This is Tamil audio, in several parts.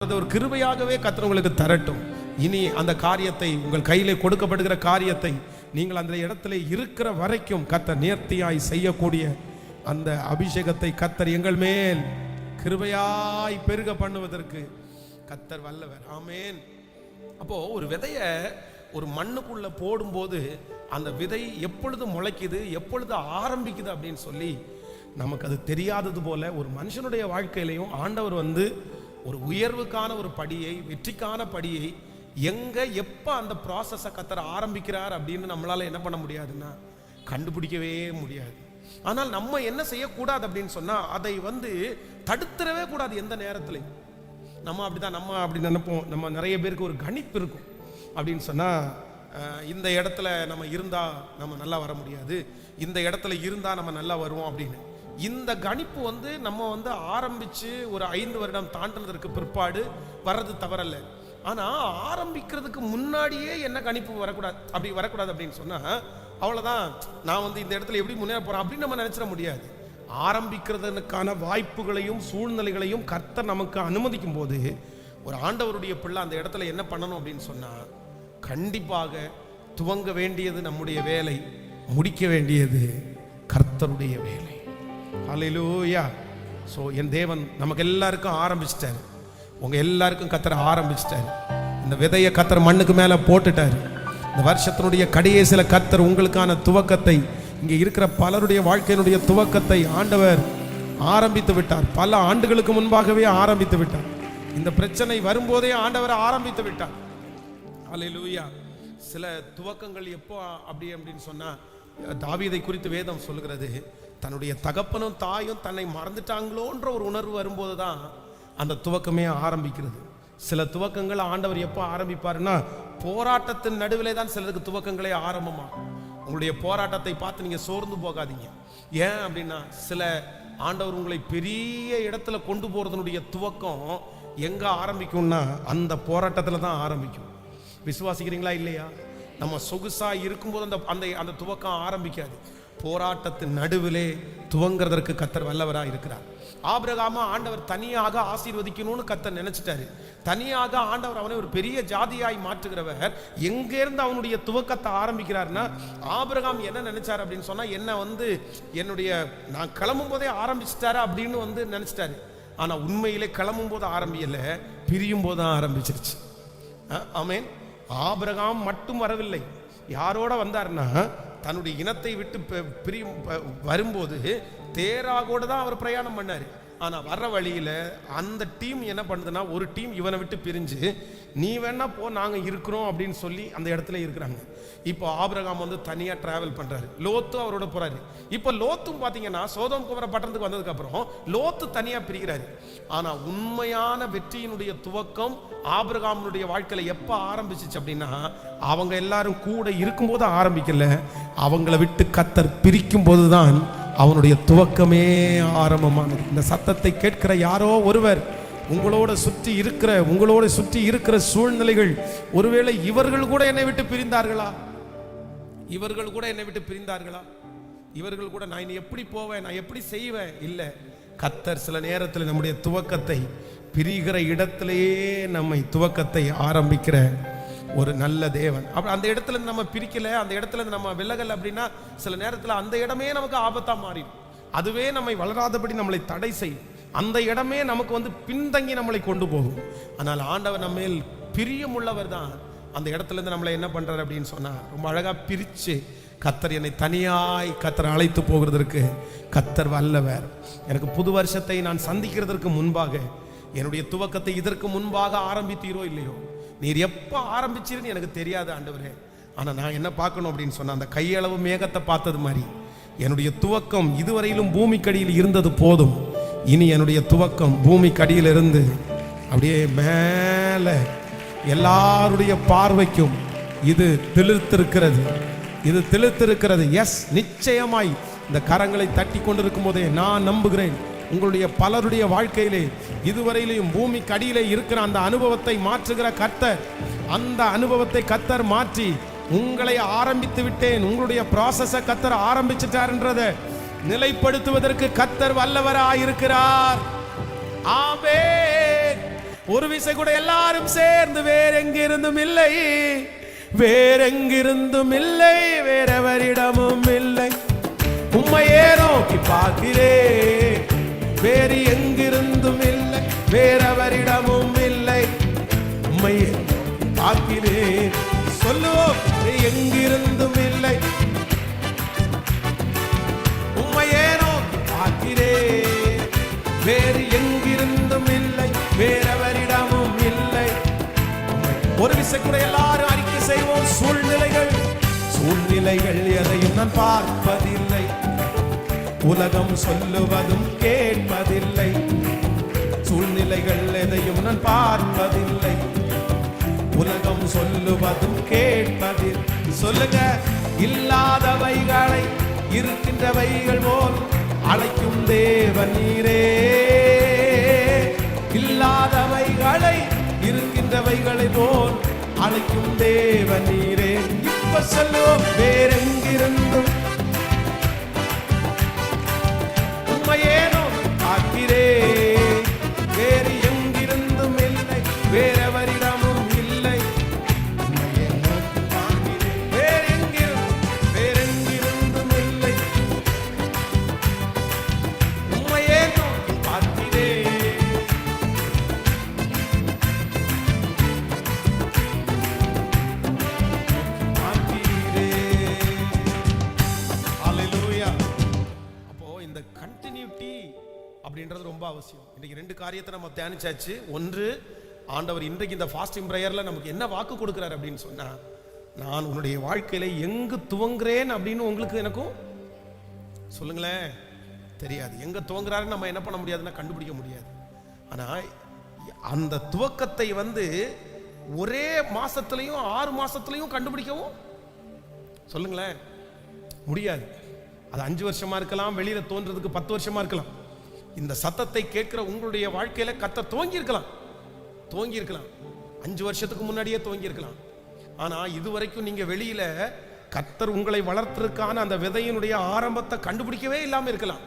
ஒரு கிருபையாகவே கர்த்தர் உங்களுக்கு தரட்டும். இனி அந்த காரியத்தை, உங்கள் கையிலே கொடுக்கப்படுகிற காரியத்தை நீங்கள் அந்த இடத்துல இருக்கிற வரைக்கும் கர்த்தர் நேர்த்தியாய் செய்யக்கூடிய அந்த அபிஷேகத்தை கர்த்தர் எங்கள் மேல் கிருபையாய் பெருக பண்ணுவதற்கு கர்த்தர் வல்லவர். ஆமென். அப்போ ஒரு விதைய ஒரு மண்ணுக்குள்ள போடும்போது அந்த விதை எப்பொழுது முளைக்குது, எப்பொழுது ஆரம்பிக்குது அப்படின்னு சொல்லி நமக்கு அது தெரியாதது போல ஒரு மனுஷனுடைய வாழ்க்கையிலையும் ஆண்டவர் ஒரு உயர்வுக்கான ஒரு படியை, வெற்றிக்கான படியை எங்க எப்ப அந்த ப்ராசஸை கத்தர ஆரம்பிக்கிறார் அப்படின்னு நம்மளால என்ன பண்ண முடியாதுன்னா கண்டுபிடிக்கவே முடியாது. ஆனால் நம்ம என்ன செய்யக்கூடாது அப்படின்னு சொன்னா அதை தடுத்துடவே கூடாது. எந்த நேரத்திலையும் நம்ம அப்படி நினைப்போம். நம்ம நிறைய பேருக்கு ஒரு கணிப்பு இருக்கும். அப்படின்னு சொன்னா இந்த இடத்துல நம்ம இருந்தா நம்ம நல்லா வர முடியாது, இந்த இடத்துல இருந்தா நம்ம நல்லா வருவோம் அப்படின்னு. இந்த கணிப்பு நம்ம ஆரம்பிச்சு ஒரு 5 வருடம் தாண்டினதற்கு பிற்பாடு வர்றது தவறல்ல. ஆனா ஆரம்பிக்கிறதுக்கு முன்னாடியே என்ன கணிப்பு வரக்கூடாது அப்படின்னு சொன்னா அவ்வளவுதான், நான் இந்த இடத்துல எப்படி முன்னேற போறேன் அப்படின்னு நம்ம நினைச்சிட முடியாது. ஆரம்பிக்கிறதுக்கான வாய்ப்புகளையும் சூழ்நிலைகளையும் கர்த்தர் நமக்கு அனுமதிக்கும் போது ஒரு ஆண்டவருடைய பிள்ளை அந்த இடத்துல என்ன பண்ணணும் அப்படின்னு சொன்னா கண்டிப்பாக துவங்க வேண்டியது நம்முடைய வேலை, முடிக்க வேண்டியது கர்த்தருடைய வேலை. ஹல்லேலூயா. ஸோ என் தேவன் நமக்கு எல்லாருக்கும் ஆரம்பிச்சிட்டாரு. உங்க எல்லாருக்கும் கர்த்தர் ஆரம்பிச்சிட்டாரு. இந்த விதையை கர்த்தர் மண்ணுக்கு மேல போட்டுட்டாரு. இந்த வருஷத்தினுடைய கடைசியில கர்த்தர் உங்களுக்கான துவக்கத்தை, இங்க இருக்கிற பலருடைய வாழ்க்கையினுடைய துவக்கத்தை ஆண்டவர் ஆரம்பித்து விட்டார். பல ஆண்டுகளுக்கு முன்பாகவே ஆரம்பித்து விட்டார். இந்த பிரச்சனை வரும்போதே ஆண்டவர் ஆரம்பித்து விட்டார். ஹல்லேலூயா. சில துவக்கங்கள் எப்போ அப்படின்னு சொன்னா தாவீதை குறித்து வேதம் சொல்லுகிறது, தன்னுடைய தகப்பனும் தாயும் தன்னை மறந்துட்டாங்களோன்ற ஒரு உணர்வு வரும்போது தான் அந்த துவக்கமே ஆரம்பிக்கிறது. சில துவக்கங்கள் ஆண்டவர் எப்போ ஆரம்பிப்பாருன்னா போராட்டத்தின் நடுவிலே தான் சிலருக்கு துவக்கங்களே ஆரம்பமா. உங்களுடைய போராட்டத்தை பார்த்து நீங்க சோர்ந்து போகாதீங்க. ஏன் அப்படின்னா சில ஆண்டவர் உங்களை பெரிய இடத்துல கொண்டு போறதனுடைய துவக்கம் எங்க ஆரம்பிக்கும்னா அந்த போராட்டத்துல தான் ஆரம்பிக்கும். விசுவாசிக்கிறீங்களா இல்லையா? நம்ம சொகுசா இருக்கும்போது அந்த துவக்கம் ஆரம்பிக்காது. போராட்டத்தின் நடுவிலே துவங்கிறதற்கு கர்த்தர் வல்லவராக இருக்கிறார். ஆபிரகாம ஆண்டவர் தனியாக ஆசீர்வதிக்கணும்னு கர்த்தர் நினைச்சிட்டாரு. தனியாக ஆண்டவர் அவனை ஒரு பெரிய ஜாதியாய் மாற்றுகிறவர். எங்கிருந்து அவனுடைய துவக்கத்தை ஆரம்பிக்கிறார்னா ஆபிரகாம் என்ன நினைச்சாரு அப்படின்னு சொன்னா என்னுடைய நான் கிளம்பும் போதே ஆரம்பிச்சிட்டாரு அப்படின்னு நினைச்சிட்டாரு. ஆனா உண்மையிலே கிளம்பும் போது ஆரம்பியல, பிரியும் போது தான் ஆரம்பிச்சிருச்சு. ஆமென். ஆபிரகாம் மட்டும் வரவில்லை. யாரோட வந்தார்னா தன்னுடைய இனத்தை விட்டு வரும்போது தேராகோட தான் அவர் பிரயாணம் பண்ணாரு. ஆனா வர்ற வழியில அந்த டீம் என்ன பண்ணுதுன்னா ஒரு டீம் இவனை விட்டு பிரிஞ்சு நீ வேணா போ, நாங்க இருக்கிறோம் அப்படின்னு சொல்லி அந்த இடத்துல இருக்கிறாங்க. இப்போ ஆபிரகாம் தனியா டிராவல் பண்றாரு. லோத்தும் அவரோட போறாரு. இப்போ லோத்தும் பாத்தீங்கன்னா சோதோம் குமர பட்டணத்துக்கு வந்ததுக்கு அப்புறம் லோத்து தனியா பிரிக்கிறாரு. ஆனா உண்மையான வெற்றியினுடைய துவக்கம் ஆபிரகாமுடைய வாழ்க்கையில எப்ப ஆரம்பிச்சிச்சு அப்படின்னா அவங்க எல்லாரும் கூட இருக்கும்போது ஆரம்பிக்கல, அவங்கள விட்டு கர்த்தர் பிரிக்கும் போதுதான் அவனுடைய துவக்கமே ஆரம்பமானது. இந்த சத்தத்தை கேட்கிற யாரோ ஒருவர் உங்களோட சுற்றி இருக்கிற சூழ்நிலைகள், ஒருவேளை இவர்கள் கூட என்னை விட்டு பிரிந்தார்களா, இவர்கள் கூட நான் இனி எப்படி போவேன், நான் எப்படி செய்வேன்? இல்ல, கர்த்தர் சில நேரத்தில் நம்முடைய துவக்கத்தை பிரிகிற இடத்திலேயே நம்மை துவக்கத்தை ஆரம்பிக்கிற ஒரு நல்ல தேவன். அப்ப அந்த இடத்துல நம்ம பிரிக்கல, அந்த இடத்துல நம்ம விலகல் அப்படின்னா சில நேரத்தில் அந்த இடமே நமக்கு ஆபத்தா மாறிடும். அதுவே நம்மை வளராதபடி நம்மளை தடை செய்யும். அந்த இடமே நமக்கு பின்தங்கி நம்மளை கொண்டு போகும். ஆனால் ஆண்டவர் நம்ம மேல் பிரியம் உள்ளவர் தான். அந்த இடத்துல இருந்து நம்மளை என்ன பண்றாரு அப்படின்னு சொன்னா ரொம்ப அழகா பிரிச்சு கர்த்தர் என்னை தனியாய் கர்த்தர் அழைத்து போகிறதற்கு கர்த்தர் வல்லவர். எனக்கு புது வருஷத்தை நான் சந்திக்கிறதற்கு முன்பாக, என்னுடைய துவக்கத்தை இதற்கு முன்பாக ஆரம்பித்தீரோ இல்லையோ, நீர் எப்ப ஆரம்பிச்சிருன்னு எனக்கு தெரியாது ஆண்டவரே. ஆனா நான் என்ன பார்க்கணும் அப்படின்னு சொன்னா அந்த கையளவு மேகத்தை பார்த்தது மாதிரி என்னுடைய துவக்கம் இதுவரையிலும் பூமிக்கடியில் இருந்தது போதும். இனி என்னுடைய துவக்கம் பூமிக்கடியில் இருந்து அப்படியே மேல எல்லாருடைய பார்வைக்கும் இது திளிர்த்திருக்கிறது. எஸ், நிச்சயமாய் இந்த கரங்களை தட்டி கொண்டிருக்கும் போதே நான் நம்புகிறேன் உங்களுடைய பலருடைய வாழ்க்கையிலே இதுவரையிலும் பூமிக்கு அடியிலே இருக்கிற அந்த அனுபவத்தை மாற்றுகிற கர்த்தர், அந்த அனுபவத்தை கர்த்தர் மாற்றி உங்களை ஆரம்பித்து விட்டேன், உங்களுடைய ப்ராசஸை கர்த்தர் ஆரம்பிச்சிட்டார் என்றதை நிலைப்படுத்துவதற்கு கர்த்தர் வல்லவராயிருக்கிறார். ஆமென். ஒரு விசை கூட எல்லாரும் சேர்ந்து வேறெங்கிருந்தும் இல்லை, வேறெங்கிருந்தும் இல்லை, வேறெவரிடமும் இல்லை, உம்மையே நோக்கி பார்க்கிறேன். வேறு எங்கிருந்தும் இல்லை, வேறெவரிடமும் இல்லை, உம்மையே பார்க்கிறேன். சொல்லுவோம், எங்கிருந்தும் இல்லை, உம்மையே நோக்கி பார்க்கிறேன். வேறு எங்கிருந்தும் இல்லை, வேறெவரிடமும் இல்லை. ஒரு விசை கூட எல்லாரும் அறிக்கை செய்வோம். சூழ்நிலைகள் எதையும் நான் பார்ப்பதில்லை, உலகம் சொல்லுவதும் கேட்பதில்லை. சூழ்நிலைகள் எதையும் நான் பார்ப்பதில்லை, உலகம் சொல்லுவதும் கேட்பதில்லை. சொல்லுங்க, இல்லாதவைகளை இருக்கின்றவைகள் போல் அழைக்கும் தேவன் நீரே. இல்லாதவைகளை இருக்கின்றவைகளை போல் அழைக்கும் தேவன் நீரே. இப்ப சொல்லுவோம், வேறெங்கிருந்தும் உம்மையே நோக்கி பார்க்கிறேன். வேறு எங்கிருந்தும் இல்லை, வேறெவரிடமும் இல்லை, உம்மையே நோக்கி பார்க்கிறேன். வேறெங்கிருந்தும் இல்லை, உம்மையே நோக்கி பார்க்கிறேன். அப்படின்றது ரொம்ப அவசியம். இன்னைக்கு ரெண்டு காரியத்தை நம்ம தியானிச்சாச்சு. ஒன்று, ஆண்டவர் இன்றைக்கு இந்த ஃபாஸ்டிங் பிரேயர்ல நமக்கு என்ன வாக்கு கொடுக்கிறார் அப்படின்னு சொன்னா, நான் உன்னுடைய வாழ்க்கையில எங்கு துவங்குறேன் அப்படின்னு உங்களுக்கு எனக்கும் சொல்லுங்களேன். தெரியாது. எங்க துவங்குறாருன்னு நம்ம என்ன பண்ண முடியாதுன்னா கண்டுபிடிக்க முடியாது. ஆனா அந்த துவக்கத்தை ஒரே மாசத்துலயும் 6 மாசத்துலயும் கண்டுபிடிக்கவும் சொல்லுங்களேன் முடியாது. அது 5 வருஷமா இருக்கலாம், வெளியில தோன்றதுக்கு 10 வருஷமா இருக்கலாம். இந்த சத்தத்தை கேட்கிற உங்களுடைய வாழ்க்கையில கர்த்தர் துவங்கி இருக்கலாம் 5 வருஷத்துக்கு முன்னாடியே துவங்கி இருக்கலாம். ஆனா இதுவரைக்கும் நீங்க வெளியில கர்த்தர் உங்களை வளர்த்ததற்கான அந்த விதையினுடைய ஆரம்பத்தை கண்டுபிடிக்கவே இல்லாம இருக்கலாம்.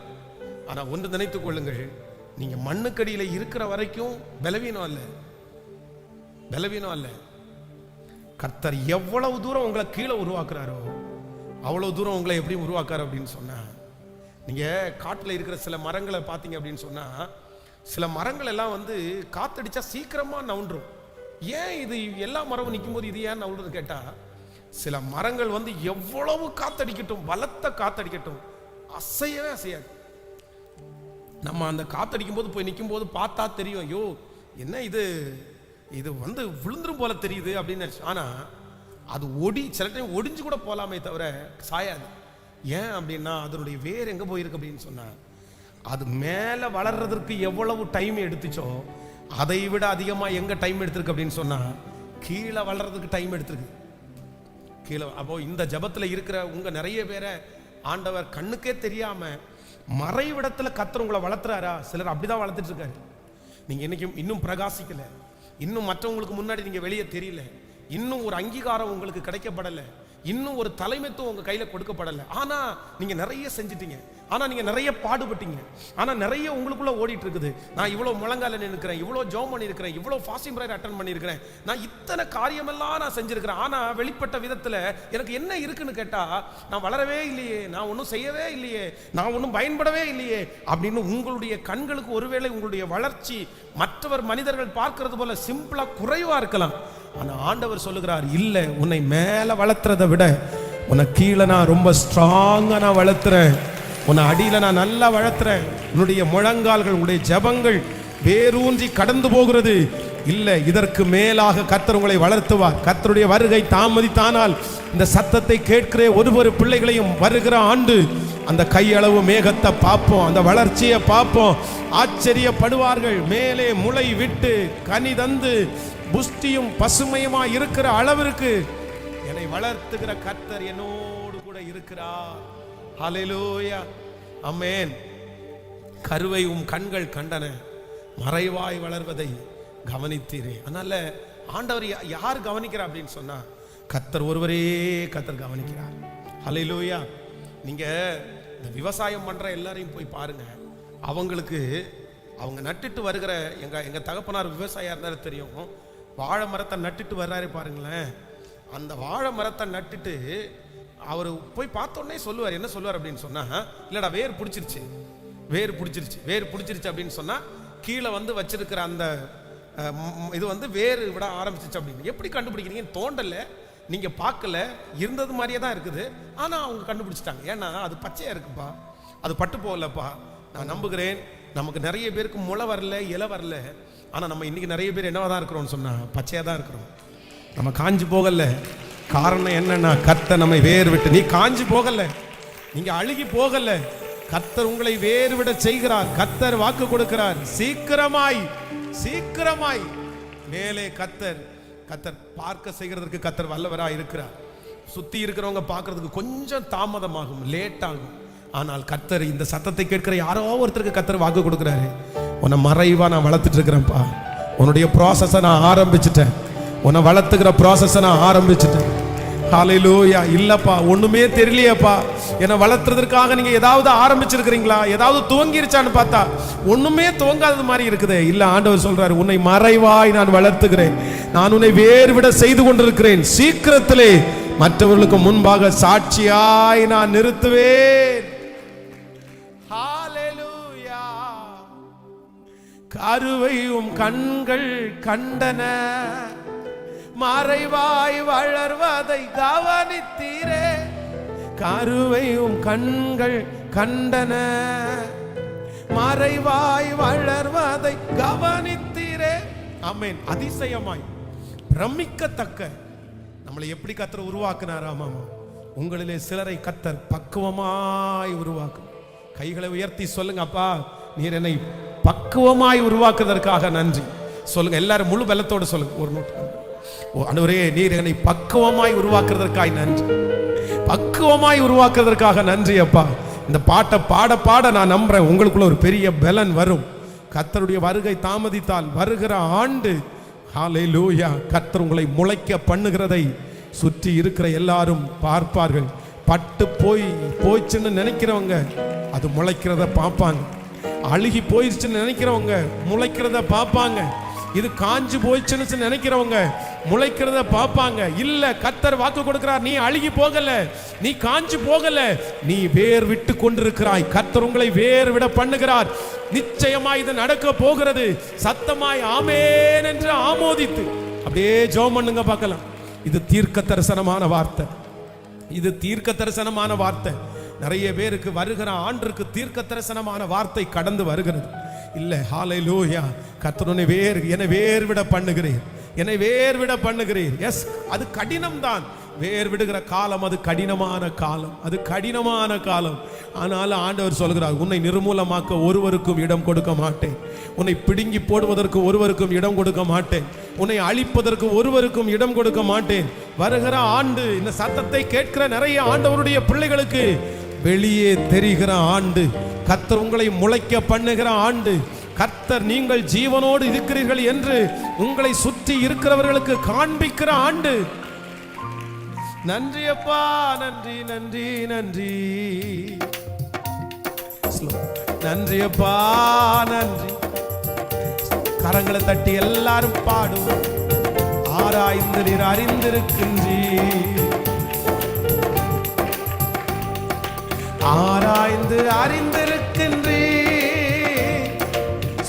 ஆனா ஒன்று நினைத்துக் கொள்ளுங்கள், நீங்க மண்ணுக்கடியில இருக்கிற வரைக்கும் பலவீனம் அல்ல. கர்த்தர் எவ்வளவு தூரம் உங்களை கீழே உருவாக்குறாரோ அவ்வளவு தூரம் உங்களை எப்படி உருவாக்குறாரு அப்படின்னு சொன்னா, நீங்க காட்டுல இருக்கிற சில மரங்களை பார்த்தீங்க அப்படின்னு சொன்னா, சில மரங்கள் எல்லாம் காத்தடிச்சா சீக்கிரமா நவுன்றும். ஏன் இது எல்லா மரமும் நிற்கும் போது இது ஏன் நவுன்றுன்னு கேட்டா, சில மரங்கள் எவ்வளவு காத்தடிக்கட்டும், பலத்த காத்தடிக்கட்டும், அசையவே அசையாது. நம்ம அந்த காத்தடிக்கும் போது போய் நிற்கும் போது பார்த்தா தெரியும், ஐயோ என்ன இது விழுந்துரும் போல தெரியுது அப்படின்னு. ஆனா அது சில டைம் ஒடிஞ்சு கூட போலாமே தவிர சாயாது. ஏன் அப்படின்னா அதனுடைய வேர் எங்க போயிருக்கு அப்படின்னு சொன்னா, அது மேல வளர்றதற்கு எவ்வளவு டைம் எடுத்துச்சோ அதை விட அதிகமா எங்க டைம் எடுத்திருக்கு அப்படின்னு சொன்னா கீழே வளர்றதுக்கு டைம் எடுத்திருக்கு. கீழே அப்போ இந்த ஜபத்துல இருக்கிற உங்க நிறைய பேரை ஆண்டவர் கண்ணுக்கே தெரியாம மறைவிடத்துல கர்த்தர் உங்களை வளர்த்துறாரா? சிலர் அப்படிதான் வளர்த்துட்டு இருக்காரு. நீங்க இன்னைக்கும் இன்னும் பிரகாசிக்கல, இன்னும் மற்றவங்களுக்கு முன்னாடி நீங்க வெளியே தெரியல, இன்னும் ஒரு அங்கீகாரம் உங்களுக்கு கிடைக்கப்படலை, இன்னும் ஒரு தலைமைத்துவம் உங்க கையில கொடுக்கப்படலை. ஆனா நீங்க நிறைய செஞ்சிட்டீங்க, ஆனா நீங்க நிறைய பாடுபட்டீங்க, ஆனா நிறைய உங்களுக்குள்ள ஓடிட்டு இருக்குது. நான் இவ்வளவு முழங்கால நின்னுக்கிறேன், இவ்வளவு ஜெபம் பண்ணியிருக்கிறேன், இவ்வளவு ஃபாஸ்டிங் பிரேயர் அட்டெண்ட் பண்ணியிருக்கிறேன், நான் இத்தனை காரியமெல்லாம் நான் செஞ்சிருக்கிறேன். ஆனா வெளிப்பட்ட விதத்துல எனக்கு என்ன இருக்குன்னு கேட்டா, நான் வளரவே இல்லையே, நான் ஒன்றும் செய்யவே இல்லையே, நான் ஒன்றும் பயன்படவே இல்லையே அப்படின்னு உங்களுடைய கண்களுக்கு ஒருவேளை உங்களுடைய வளர்ச்சி மற்றவர் மனிதர்கள் பார்க்கிறது போல சிம்பிளா குறைவா இருக்கலாம். ஆனா ஆண்டவர் சொல்லுகிறார், இல்ல, உன்னை மேல வளர்த்துறதை விட உன்னை கீழே நான் ரொம்ப ஸ்ட்ராங்கா நான் வளர்த்துறேன், உன்னை அடியில நான் நல்லா வளர்த்துறேன். உன்னுடைய முழங்கால்கள், உன்னுடைய ஜபங்கள் வேரூன்றி கடந்து போகிறது. இல்ல, இதற்கு மேலாக கர்த்தர் உங்களை வளர்த்துவார். கர்த்தருடைய வருகை தாமதித்தானால் இந்த சத்தத்தை கேட்கிற ஒவ்வொரு பிள்ளைகளையும் வருகிற ஆண்டு அந்த கையளவு மேகத்தை பார்ப்போம், அந்த வளர்ச்சியை பார்ப்போம், ஆச்சரியப்படுவார்கள். மேலே முளை விட்டு கனி தந்து புஷ்டியும் பசுமையுமா இருக்கிற அளவிற்கு என்னை வளர்த்துகிற கர்த்தர் என்னோடு கூட இருக்கிறார். ஹல்லேலூயா, ஆமென். கருவை கண்கள் கண்டன, மறைவாய் வளர்வதை கவனித்தீரே. அதனால ஆண்டவர் யார் கவனிக்கிறார் அப்படின்னு சொன்னா, கர்த்தர் ஒருவரே கர்த்தர் கவனிக்கிறார். ஹல்லேலூயா. நீங்க இந்த விவசாயம் பண்ற எல்லாரையும் போய் பாருங்க, அவங்களுக்கு அவங்க நட்டுட்டு வருகிற எங்க தகப்பனார் விவசாயியா இருந்தாலும் தெரியும், வாழை மரத்தை நட்டுட்டு வர்றாரு பாருங்களேன். அந்த வாழை மரத்தை நட்டுட்டு அவர் போய் பார்த்தோன்னே சொல்லுவார், என்ன சொல்லுவார் அப்படின்னு சொன்னா, இல்லடா வேர் பிடிச்சிருச்சு அப்படின்னு சொன்னா கீழே வந்து வச்சிருக்கிற அந்த இது வந்து வேறு விட ஆரம்பிச்சிச்சு அப்படின்னு. எப்படி கண்டுபிடிக்கிறீங்க? தோண்டல, நீங்க பார்க்கல, இருந்தது மாதிரியே தான் இருக்குது. ஆனா அவங்க கண்டுபிடிச்சிட்டாங்க, ஏன்னா அது பச்சையா இருக்குப்பா, அது பட்டு போகலப்பா. நான் நம்புகிறேன் நமக்கு நிறைய பேருக்கு முளை வரல, இலை வரல. ஆனா நம்ம இன்னைக்கு நிறைய பேர் என்னவா தான் இருக்கிறோம்னு சொன்னா பச்சையா தான் இருக்கிறோம். நம்ம காஞ்சி போகல. காரணம் என்னன்னா, கர்த்தர் நம்மை வேறு விட்டு, நீ காஞ்சி போகல, நீங்க அழுகி போகல, கர்த்தர் உங்களை வேறு விட செய்கிறார். கர்த்தர் வாக்கு கொடுக்கிறார், சீக்கிரமாய் மேலே கர்த்தர் பார்க்க செய்கிறதற்கு கர்த்தர் வல்லவராய் இருக்கிறார். சுத்தி இருக்கிறவங்க பார்க்கிறதுக்கு கொஞ்சம் தாமதமாகும், லேட் ஆகும். ஆனால் கர்த்தர் இந்த சத்தத்தை கேட்கிற யாரோ ஒருத்தருக்கு கர்த்தர் வாக்கு கொடுக்கிறாரு, உன்னை மறைவா நான் வளர்த்துட்டு இருக்கிறேன்ப்பா, உன்னுடைய ப்ராசஸை நான் ஆரம்பிச்சுட்டேன், உன்னை வளர்த்துக்கிற ப்ராசஸை நான் ஆரம்பிச்சுட்டேன். ஹல்லேலூயா. இல்லப்பா ஒண்ணுமே தெரியலையப்பா, என்னை வளர்த்துறதுக்காக நீங்க ஏதாவது ஆரம்பிச்சிருக்கிறீங்களா, ஏதாவது துவங்கிருச்சான்னு பார்த்தா ஒண்ணுமே துவங்காதது மாதிரி இருக்குது. இல்ல, ஆண்டவர் சொல்றாரு, உன்னை மறைவாய் நான் வளர்த்துகிறேன், நான் உன்னை வேறு விட செய்து கொண்டிருக்கிறேன், சீக்கிரத்திலே மற்றவர்களுக்கு முன்பாக சாட்சியாய் நான் நிறுத்துவேன். ஹல்லேலூயா. கருவையும் கண்கள் கண்டன, மறைவாய் வளர்வதை கவனித்தீரே. கருவையும் கண்கள் கண்டன, மறைவாய் வளர்வதை கவனித்தீரே. ஆமென். அதிசயமாய் பிரமிக்கத்தக்க நம்மளை எப்படி கர்த்தர் உருவாக்குனாராமா, உங்களிலே சிலரை கர்த்தர் பக்குவமாய் உருவாக்கும். கைகளை உயர்த்தி சொல்லுங்க, அப்பா நீர் என்னை பக்குவமாய் உருவாக்குவதற்காக நன்றி சொல்லுங்க. எல்லாரும் முழு பலத்தோடு சொல்லுங்க. ஒரு நோட்டு, ஆண்டவரே நீர் என்னை பக்குவமாய் உருவாக்குறதற்காக நன்றி, பக்குவமாய் உருவாக்குறதற்காக நன்றி அப்பா. இந்த பாட்டை பாட பாட நான் நம்புறேன் உங்களுக்குள்ள ஒரு பெரிய பலன் வரும். கர்த்தருடைய வருகை தாமதித்தால் வருகிற ஆண்டு, ஹல்லேலூயா, கர்த்தர் உங்களை முளைக்க பண்ணுகிறதை சுற்றி இருக்கிற எல்லாரும் பார்ப்பார்கள். பட்டு போயிடுச்சுன்னு நினைக்கிறவங்க அது முளைக்கிறத பார்ப்பாங்க, அழுகி போயிடுச்சுன்னு நினைக்கிறவங்க முளைக்கிறத பார்ப்பாங்க, இது காஞ்சு போயிடுச்சுன்னு நினைக்கிறவங்க முளைக்கிறத பார்ப்பாங்க. இல்ல, கர்த்தர் வாக்கு கொடுக்கிறார், நீ அழுகி போகல, நீ காஞ்சு போகல, நீ வேர் விட்டு கொண்டிருக்கிறாய். கர்த்தர் உங்களை வேர் விட பண்ணுகிறார். நிச்சயமாய் இது நடக்க போகிறது. சத்தமாய் ஆமென் என்று ஆமோதித்து அப்படியே ஜெபம் பண்ணுங்க பார்க்கலாம். இது தீர்க்க தரிசனமான வார்த்தை, இது தீர்க்க தரிசனமான வார்த்தை. நிறைய பேருக்கு வருகிற ஆண்டிற்கு தீர்க்க தரிசனமான வார்த்தை கடந்து வருகிறது. இல்ல, ஹல்லேலூயா, கர்த்தர் என்னை வேர் விட பண்ணுகிறீர், என்னை வேர் விட பண்ணுகிறீர். எஸ், அது கடினம் தான். வேர் விடுகிற காலம் அது கடினமான காலம், அது கடினமான காலம். ஆனாலும் ஆண்டவர் சொல்கிறார், உன்னை நிர்மூலமாக்க ஒருவருக்கும் இடம் கொடுக்க மாட்டேன், உன்னை பிடுங்கி போடுவதற்கு ஒருவருக்கும் இடம் கொடுக்க மாட்டேன், உன்னை அழிப்பதற்கு ஒருவருக்கும் இடம் கொடுக்க மாட்டேன். வருகிற ஆண்டு, இந்த சத்தத்தை கேட்கிற நிறைய ஆண்டவருடைய பிள்ளைகளுக்கு வெளியே தெரிகிற ஆண்டு, கர்த்தர் உங்களை முளைக்க பண்ணுகிற ஆண்டு, கர்த்தர் நீங்கள் ஜீவனோடு இருக்கிறீர்கள் என்று உங்களை சுற்றி இருக்கிறவர்களுக்கு காண்பிக்கிற ஆண்டு. நன்றி அப்பா, நன்றி நன்றி நன்றி, நன்றி அப்பா, நன்றி. கரங்களை தட்டி எல்லாரும் பாடுவோம். ஆராய்ந்து நீர் அறிந்திருக்கின்றீர், ஆராய்ந்து அறிந்திருக்கின்றீர்,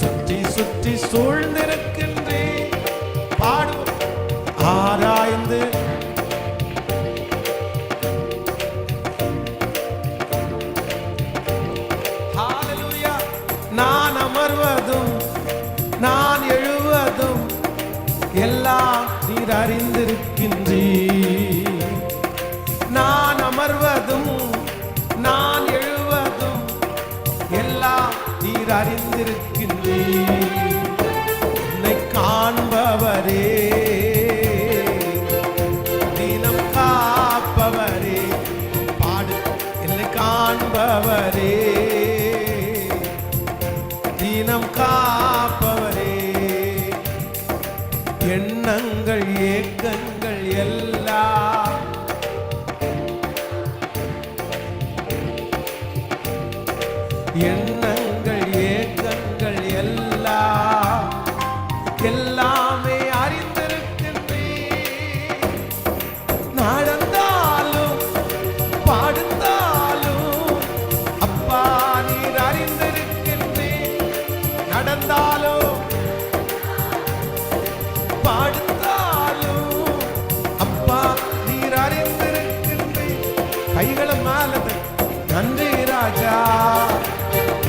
சுற்றி சுற்றி சூழ்ந்திருக்கின்றீர். பாடுவோம். ஆராய்ந்து ஹல்லேலூயா. நான் அமர்வதும் நான் எழுவதும் எல்லாம் நீர் அறிந்திருக்கின்றீர். நான் அமர்வதும் நான் எழுவதும் எல்லாம் நீர் அறிந்திருக்கின்றீர். என்னை காண்பவரே, தினம் காப்பவரே, பாடு. என்னை காண்பவரே, தினம் காப்பவரே, எண்ணங்கள் ஏக்கங்கள் எல்லாம் எண்ணங்கள் ஏக்கங்கள் எல்லாம்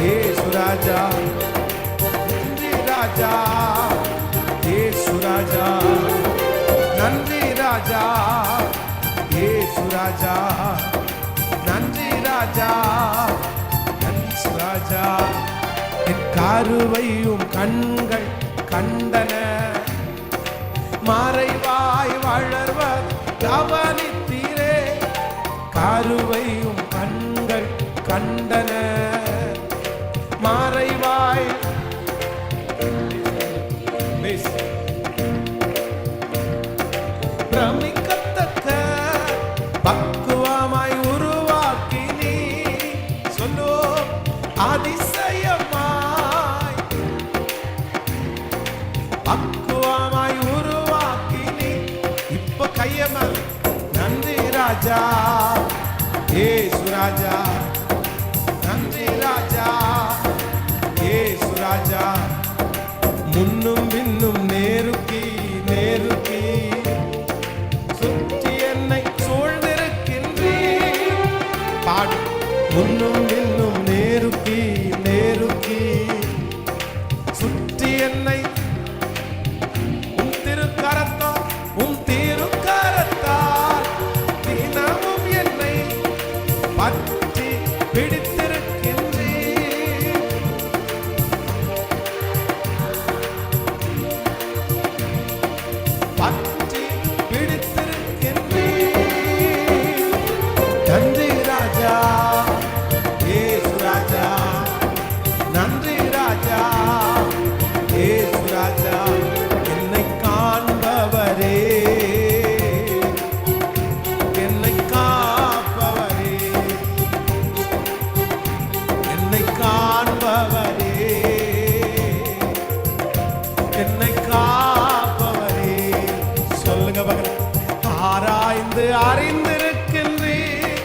இயேசு ராஜா, நன்றி ராஜா, இயேசு ராஜா, நன்றி ராஜா, இயேசு ராஜா, நன்றி ராஜா, நன்றி ராஜா. என் கருவையும் கண்கள் கண்டன, மறைவாய் வளர்வர் கவனித்தீரே. கருவையும் கண்கள் கண்டன, மறைவாய் பிரமிக்கத்தக்க பக்குவமாய் உருவாக்கி நீ சொல்லோ அதிசயமாய் பக்குவமாய் உருவாக்கி நீ. இப்ப கையமல் நன்றி ராஜா, இயேசு ராஜா, நன்றி ராஜா, இயேசு ராஜா. முன்னும் பின்னும் நேருக்கி நேருக்கி சுற்றி என்னை சூழ்ந்திருக்கின்றீர். பாடு. முன்னும் பின்னும் நேருக்கி நேருக்கி சுற்றி என்னை உம் திருக்கரத்தால் உம் திருக்கரத்தால் தினமும் என்னை பற்றி பிடித்திருக்கின்றீர். பற்றி பிடித்திருக்கின்றீர். நன்றி ராஜா, இயேசு ராஜா, நன்றி ராஜா, இயேசு ராஜா. என்னை காண்பவரே, என்னை காப்பவரே, என்னை காண்பவரே, என்னை காப்பவரே. சொல்லுங்க பகல். ஆராய்ந்து அறிந்திருக்கின்றேன்,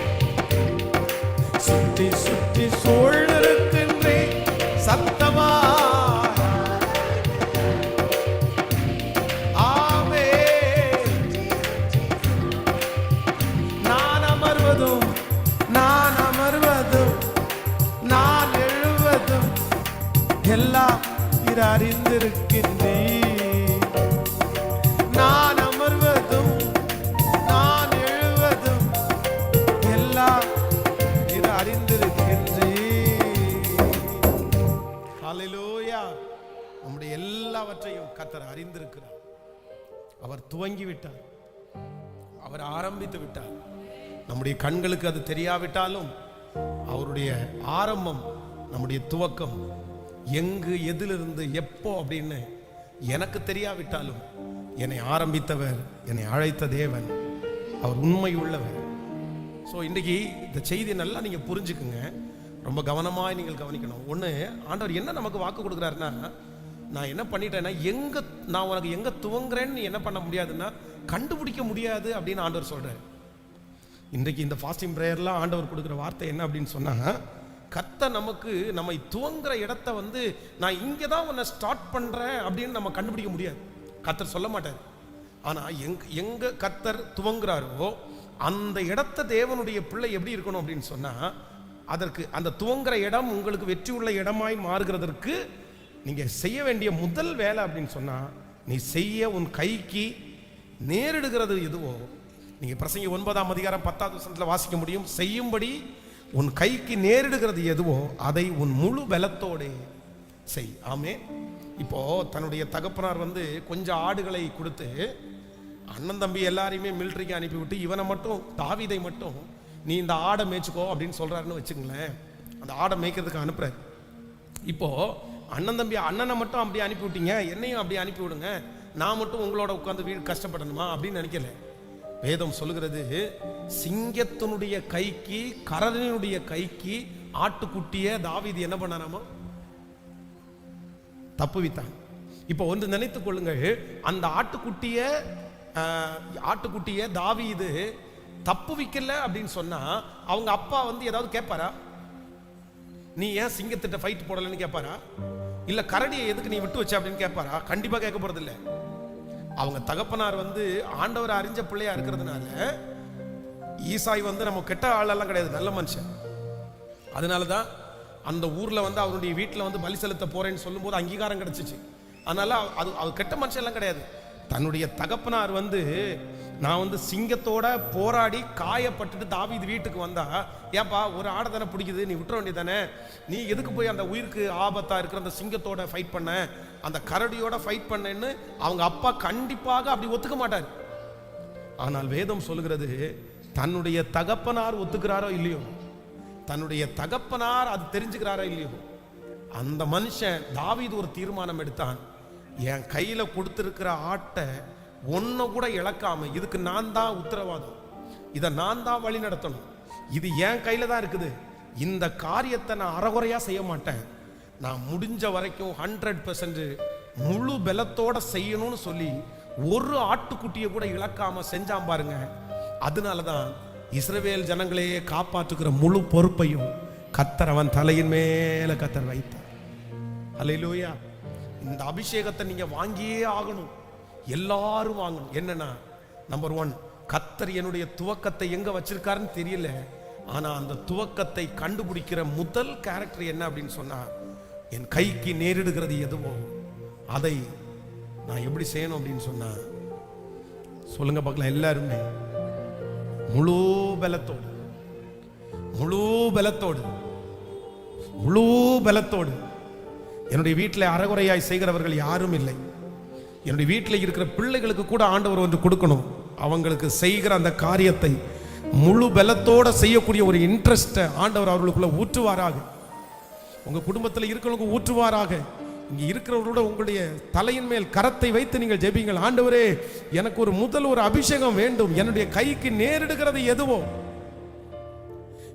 சுற்றி சுற்றி சூழ்ந்திருக்கின்றேன். சத்தமா நான் அமர்வதும் நான் அமர்வதும் நான் எழுவதும் எல்லாம் இரு அறிந்திருக்கின்றேன். நான் அமர்வதும் நான் எழுவதும் எல்லாம் இரு அறிந்திருக்கின்றேன். ஹல்லேலூயா. நம்முடைய எல்லாவற்றையும் கர்த்தர் அறிந்திருக்கிறார். அவர் துவங்கி விட்டார், அவர் ஆரம்பித்து விட்டார். நம்முடைய கண்களுக்கு அது தெரியாவிட்டாலும் அவருடைய ஆரம்பம், நம்முடைய துவக்கம் எங்கு எதிலிருந்து எப்போ அப்படின்னு எனக்கு தெரியாவிட்டாலும் என்னை ஆரம்பித்தவர், என்னை அழைத்த தேவன், அவர் உண்மை உள்ளவர். ஸோ இன்றைக்கி இந்த செய்தியை நல்லா நீங்கள் புரிஞ்சுக்குங்க, ரொம்ப கவனமாக நீங்கள் கவனிக்கணும். ஒன்று, ஆண்டவர் என்ன நமக்கு வாக்கு கொடுக்குறாருன்னா, நான் என்ன பண்ணிட்டேன்னா நான் உனக்கு எங்கே துவங்குறேன்னு என்ன பண்ண முடியாதுன்னா கண்டுபிடிக்க முடியாது அப்படின்னு ஆண்டவர் சொல்கிறார். இன்றைக்கு இந்த ஃபாஸ்டிங் ப்ரேயர்லாம் ஆண்டவர் கொடுக்குற வார்த்தை என்ன அப்படின்னு சொன்னால், கர்த்தர் நமக்கு நம்மை துவங்குற இடத்த நான் இங்கே தான் உன்னை ஸ்டார்ட் பண்ணுறேன் அப்படின்னு நம்ம கண்டுபிடிக்க முடியாது. கர்த்தர் சொல்ல மாட்டார். ஆனால் எங்கே கர்த்தர் துவங்குறாரோ அந்த இடத்த தேவனுடைய பிள்ளை எப்படி இருக்கணும் அப்படின்னு சொன்னால், அதற்கு அந்த துவங்குற இடம் உங்களுக்கு வெற்றி உள்ள இடமாய் மாறுகிறதற்கு நீங்கள் செய்ய வேண்டிய முதல் வேலை அப்படின்னு சொன்னால், நீ செய்ய உன் கைக்கு நேரிடுகிறது எதுவோ, நீங்கள் பிரசங்கி 9ஆம் அதிகாரம் 10வது வசனத்தில் வாசிக்க முடியும். செய்யும்படி உன் கைக்கு நேரிடுகிறது எதுவோ அதை உன் முழு பலத்தோடு செய். ஆமே. இப்போ தன்னுடைய தகப்பனார் கொஞ்சம் ஆடுகளை கொடுத்து அண்ணன் தம்பி எல்லாரையுமே மிலிட்டரிக்கு அனுப்பிவிட்டு இவனை மட்டும், தாவீதை மட்டும் நீ இந்த ஆடை மேய்ச்சிக்கோ அப்படின்னு சொல்றாருன்னு வச்சுங்களேன். அந்த ஆடை மேய்க்கிறதுக்கு அனுப்புறாரு. இப்போ அண்ணன் தம்பி அண்ணனை மட்டும் அப்படி அனுப்பி விட்டீங்க, என்னையும் அப்படி அனுப்பி விடுங்க, நான் மட்டும் உங்களோட உட்காந்து வீடு கஷ்டப்படணுமா அப்படின்னு நினைக்கல. வேதம் சொல்லுகிறது, சிங்கத்தினுடைய கைக்கு கரடினுடைய கைக்கு ஆட்டுக்குட்டிய தாவீது என்ன பண்ணாராமா? தப்புவித்தான். இப்போ ஒன்று நினைத்துக் கொள்ளுங்கள், அந்த ஆட்டுக்குட்டிய தாவீது தப்பு வைக்கல அப்படின்னு சொன்னா அவங்க அப்பா ஏதாவது கேட்பாரா? நீ ஏன் சிங்கத்திட்ட ஃபைட் போடலன்னு கேட்பாரா? இல்ல கரடியை எதுக்கு நீ விட்டு வச்ச அப்படின்னு கேட்பாரா? கண்டிப்பா கேட்க போறது இல்லை. அவங்க தகப்பனார் ஆண்டவர் அறிஞ்ச பிள்ளையா இருக்கிறதுனால, ஈசாய் நம்ம கெட்ட ஆளெல்லாம் கிடையாது, நல்ல மனுஷன். அதனாலதான் அந்த ஊர்ல வந்து அவருடைய வீட்டில் வந்து பலி செலுத்த போறேன்னு சொல்லும்போது அங்கீகாரம் கிடைச்சிச்சு. அதனால அது கெட்ட மனுஷன் எல்லாம் கிடையாது. தன்னுடைய தகப்பனார் வந்து நான் வந்து சிங்கத்தோட போராடி காயப்பட்டுட்டு தாவீது வீட்டுக்கு வந்தா, ஏப்பா ஒரு ஆடை தானே பிடிக்குது, நீ விட்டுற வேண்டியதானே, நீ எதுக்கு போய் அந்த உயிருக்கு ஆபத்தா இருக்கிற அந்த சிங்கத்தோட ஃபைட் பண்ண, அந்த கரடியோட ஃபைட் பண்ணேன்னு அவங்க அப்பா கண்டிப்பாக அப்படி ஒத்துக்க மாட்டார். ஆனால் வேதம் சொல்லுகிறது, தன்னுடைய தகப்பனார் ஒத்துக்கிறாரோ இல்லையோ, தன்னுடைய தகப்பனார் அது தெரிஞ்சுக்கிறாரோ இல்லையோ, அந்த மனுஷன் தாவீது ஒரு தீர்மானம் எடுத்தான், என் கையில கொடுத்திருக்கிற ஆட்டை ஒன்ன கூட இழக்காம இதுக்கு நான் தான் உத்தரவாதம், இதை நான் தான் வழி நடத்தணும், இது என் கையில தான் இருக்குது, இந்த காரியத்தை நான் அறகுறையா செய்ய மாட்டேன், நான் முடிஞ்ச வரைக்கும் 100% முழு பலத்தோட செய்யணும்னு சொல்லி ஒரு ஆட்டுக்குட்டியை கூட இழக்காம செஞ்சான் பாருங்க. அதனாலதான் இஸ்ரவேல் ஜனங்களையே காப்பாற்றுகிற முழு பொறுப்பையும் கர்த்தர் அவன் தலையின் மேல கர்த்தர் வைத்தார். அல்லேலூயா. இந்த அபிஷேகத்தை நீங்க வாங்கியே ஆகணும், எல்லாரும் வாங்கணும். என்னன்னா, நம்பர் 1, கர்த்தர் என்னுடைய துவக்கத்தை எங்க வச்சிருக்காருன்னு தெரியல, ஆனா அந்த துவக்கத்தை கண்டுபிடிக்கிற முதல் கேரக்டர் என்ன அப்படின்னு சொன்னா, என் கைக்கு நேரிடுகிறது எதுவோ அதை நான் எப்படி செய்யணும் அப்படின்னு சொன்னா, சொல்லுங்க பார்க்கலாம் எல்லாருமே, முழு பலத்தோடு முழு பலத்தோடு முழு பலத்தோடு. என்னுடைய வீட்டில் அறகுறையாய் செய்கிறவர்கள் யாரும் இல்லை. என்னுடைய வீட்டில் இருக்கிற பிள்ளைகளுக்கு கூட ஆண்டவர் ஒன்று கொடுக்கணும், அவங்களுக்கு செய்கிற அந்த காரியத்தை முழு பலத்தோட செய்யக்கூடிய ஒரு இன்ட்ரெஸ்ட்டை ஆண்டவர் அவர்களுக்குள்ள ஊற்றுவாராக. உங்க குடும்பத்தில் இருக்கிறவங்க ஊற்றுவாராக. இங்க இருக்கிறவர்களோட உங்களுடைய தலையின் மேல் கரத்தை வைத்து நீங்கள் ஜெபிங்கள், ஆண்டவரே எனக்கு ஒரு அபிஷேகம் வேண்டும், என்னுடைய கைக்கு நேரிடுகிறது எதுவோ,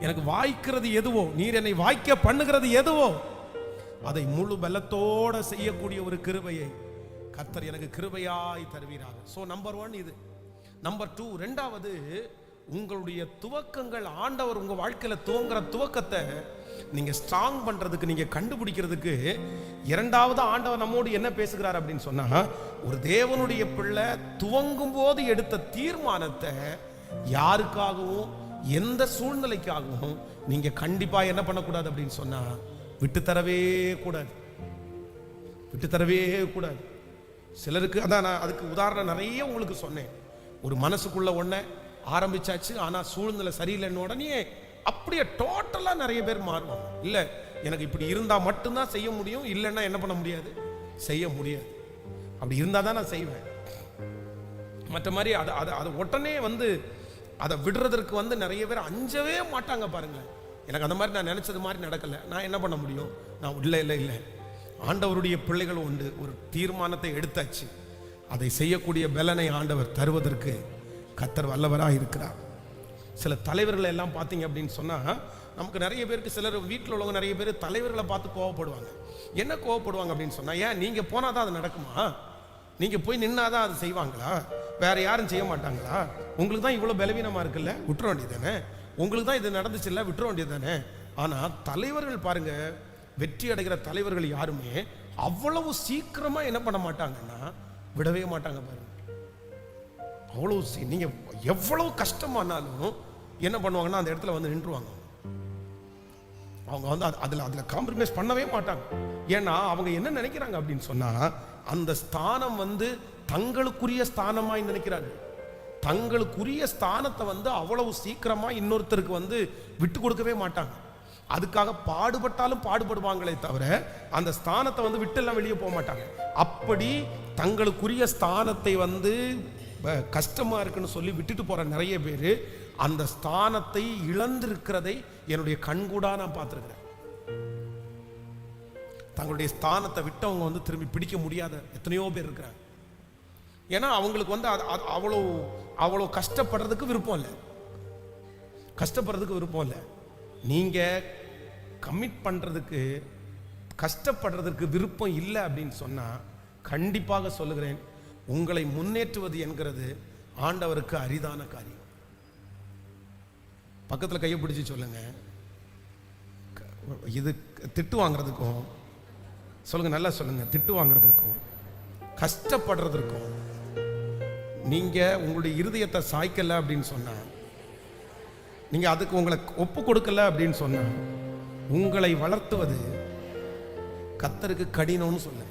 எனக்கு வாய்க்கிறது எதுவோ, நீர் என்னை வாய்க்க பண்ணுகிறது எதுவோ, அதை முழு பலத்தோட செய்யக்கூடிய ஒரு கிருபையை கர்த்தர் எனக்கு கிருபையாய் தருவீராக. சோ நம்பர் 1 இது. நம்பர் 2, ரெண்டாவது, உங்களுடைய துவக்கங்கள் ஆண்டவர் உங்க வாழ்க்கையில துவங்குற துவக்கத்தை நீங்க ஸ்ட்ராங் பண்றதுக்கு, நீங்க கண்டுபிடிக்கிறதுக்கு, இரண்டாவது ஆண்டவர் நம்மோடு என்ன பேசுகிறார் அப்படின்னு சொன்னா, ஒரு தேவனுடைய பிள்ளை துவங்கும் போது எடுத்த தீர்மானத்தை யாருக்காகவும் எந்த சூழ்நிலைக்காகவும் நீங்க கண்டிப்பா என்ன பண்ணக்கூடாது அப்படின்னு சொன்னா, விட்டுத்தரவே கூடாது, விட்டுத்தரவே கூடாது. சிலருக்கு அதான் நான் அதுக்கு உதாரணம் நிறைய உங்களுக்கு சொன்னேன். ஒரு மனசுக்குள்ள ஒன்ன ஆரம்பிச்சாச்சு, ஆனா சூழ்நிலை சரியில்லைன்னு உடனே அப்படியே டோட்டலா நிறைய பேர் மாறுவாங்க. இல்ல எனக்கு இப்படி இருந்தா மட்டும்தான் செய்ய முடியும், இல்லைன்னா என்ன பண்ண முடியாது, செய்ய முடியாது. அப்படி இருந்தா தான் நான் செய்வேன். மற்ற மாதிரி அதை உடனே வந்து அதை விடுறதற்கு வந்து நிறைய பேர் அஞ்சவே மாட்டாங்க பாருங்க. எனக்கு அந்த மாதிரி நான் நினைச்சது மாதிரி நடக்கல, நான் என்ன பண்ண முடியும், நான் இல்லை இல்லை இல்லை. ஆண்டவருடைய பிள்ளைகள் உண்டு, ஒரு தீர்மானத்தை எடுத்தாச்சு, அதை செய்யக்கூடிய பலனை ஆண்டவர் தருவதற்கு கர்த்தர் வல்லவராக இருக்கிறார். சில தலைவர்களை எல்லாம் பார்த்தீங்க அப்படின்னு சொன்னா, நமக்கு நிறைய பேருக்கு, சிலர் வீட்டில் உள்ளவங்க நிறைய பேர் தலைவர்களை பார்த்து கோவப்படுவாங்க. என்ன கோவப்படுவாங்க அப்படின்னு சொன்னா, ஏன் நீங்க போனாதான் அது நடக்குமா, நீங்க போய் நின்னாதான் அது செய்வாங்களா, வேற யாரும் செய்ய மாட்டாங்களா, உங்களுக்கு தான் இவ்வளவு பலவீனமா இருக்குல்ல, விட்டுற வேண்டியதானே, உங்களுக்கு தான் இது நடந்துச்சு இல்ல, விட்டுற வேண்டியதானே. ஆனா தலைவர்கள் பாருங்க, வெற்றி அடைகிற தலைவர்கள் யாருமே அவ்வளவு சீக்கிரமா என்ன பண்ண மாட்டாங்கன்னா, விடவே மாட்டாங்க பாருங்க. அவ்வளவு நீங்க எவ்வளவு கஷ்டமானாலும் என்ன பண்ணுவாங்கன்னா, அந்த இடத்துல வந்து நின்றுவாங்க. அவங்க வந்து அதுல காம்ப்ரமைஸ் பண்ணவே மாட்டாங்க. ஏன்னா அவங்க என்ன நினைக்கிறாங்க அப்படின்னு சொன்னா, அந்த ஸ்தானம் வந்து தங்களுக்குரிய ஸ்தானமாய் நினைக்கிறாங்க. தங்களுக்குரிய ஸ்தானத்தை வந்து அவ்வளவு சீக்கிரமா இன்னொருத்தருக்கு வந்து விட்டு கொடுக்கவே மாட்டாங்க. அதுக்காக பாடுபட்டாலும் பாடுபடுவாங்களே தவிர அந்த ஸ்தானத்தை வந்து விட்டு எல்லாம் வெளியே போக மாட்டாங்க. அப்படி தங்களுக்குரிய ஸ்தானத்தை வந்து கஷ்டமா இருக்குன்னு சொல்லி விட்டுட்டு போற நிறைய பேர் அந்த ஸ்தானத்தை இழந்திருக்கிறதை என்னுடைய கண்கூடா நான் பார்த்திருக்கிறேன். தங்களுடைய ஸ்தானத்தை விட்டவங்க வந்து திரும்பி பிடிக்க முடியாத எத்தனையோ பேர் இருக்கிறாங்க. ஏன்னா அவங்களுக்கு வந்து அவ்வளோ கஷ்டப்படுறதுக்கு விருப்பம் இல்லை, கஷ்டப்படுறதுக்கு விருப்பம் இல்லை. நீங்க கமிட் பண்றதுக்கு, கஷ்டப்படுறதுக்கு விருப்பம் இல்லை அப்படின்னு சொன்னா, கண்டிப்பாக சொல்லுகிறேன், உங்களை முன்னேற்றுவது என்கிறது ஆண்டவருக்கு அரிதான காரியம். பக்கத்தில் கையை பிடிச்சி சொல்லுங்க, இது திட்டு வாங்குறதுக்கும், சொல்லுங்க நல்லா சொல்லுங்க, திட்டு வாங்குறதுக்கும் கஷ்டப்படுறதுக்கும் நீங்க உங்களுடைய இருதயத்தை சாய்க்கல அப்படின்னு சொன்னா, நீங்க அதுக்கு உங்களை ஒப்பு கொடுக்கல அப்படின்னு சொன்னா, உங்களை வளர்த்துவது கர்த்தருக்கு கடினம்னு சொல்ல.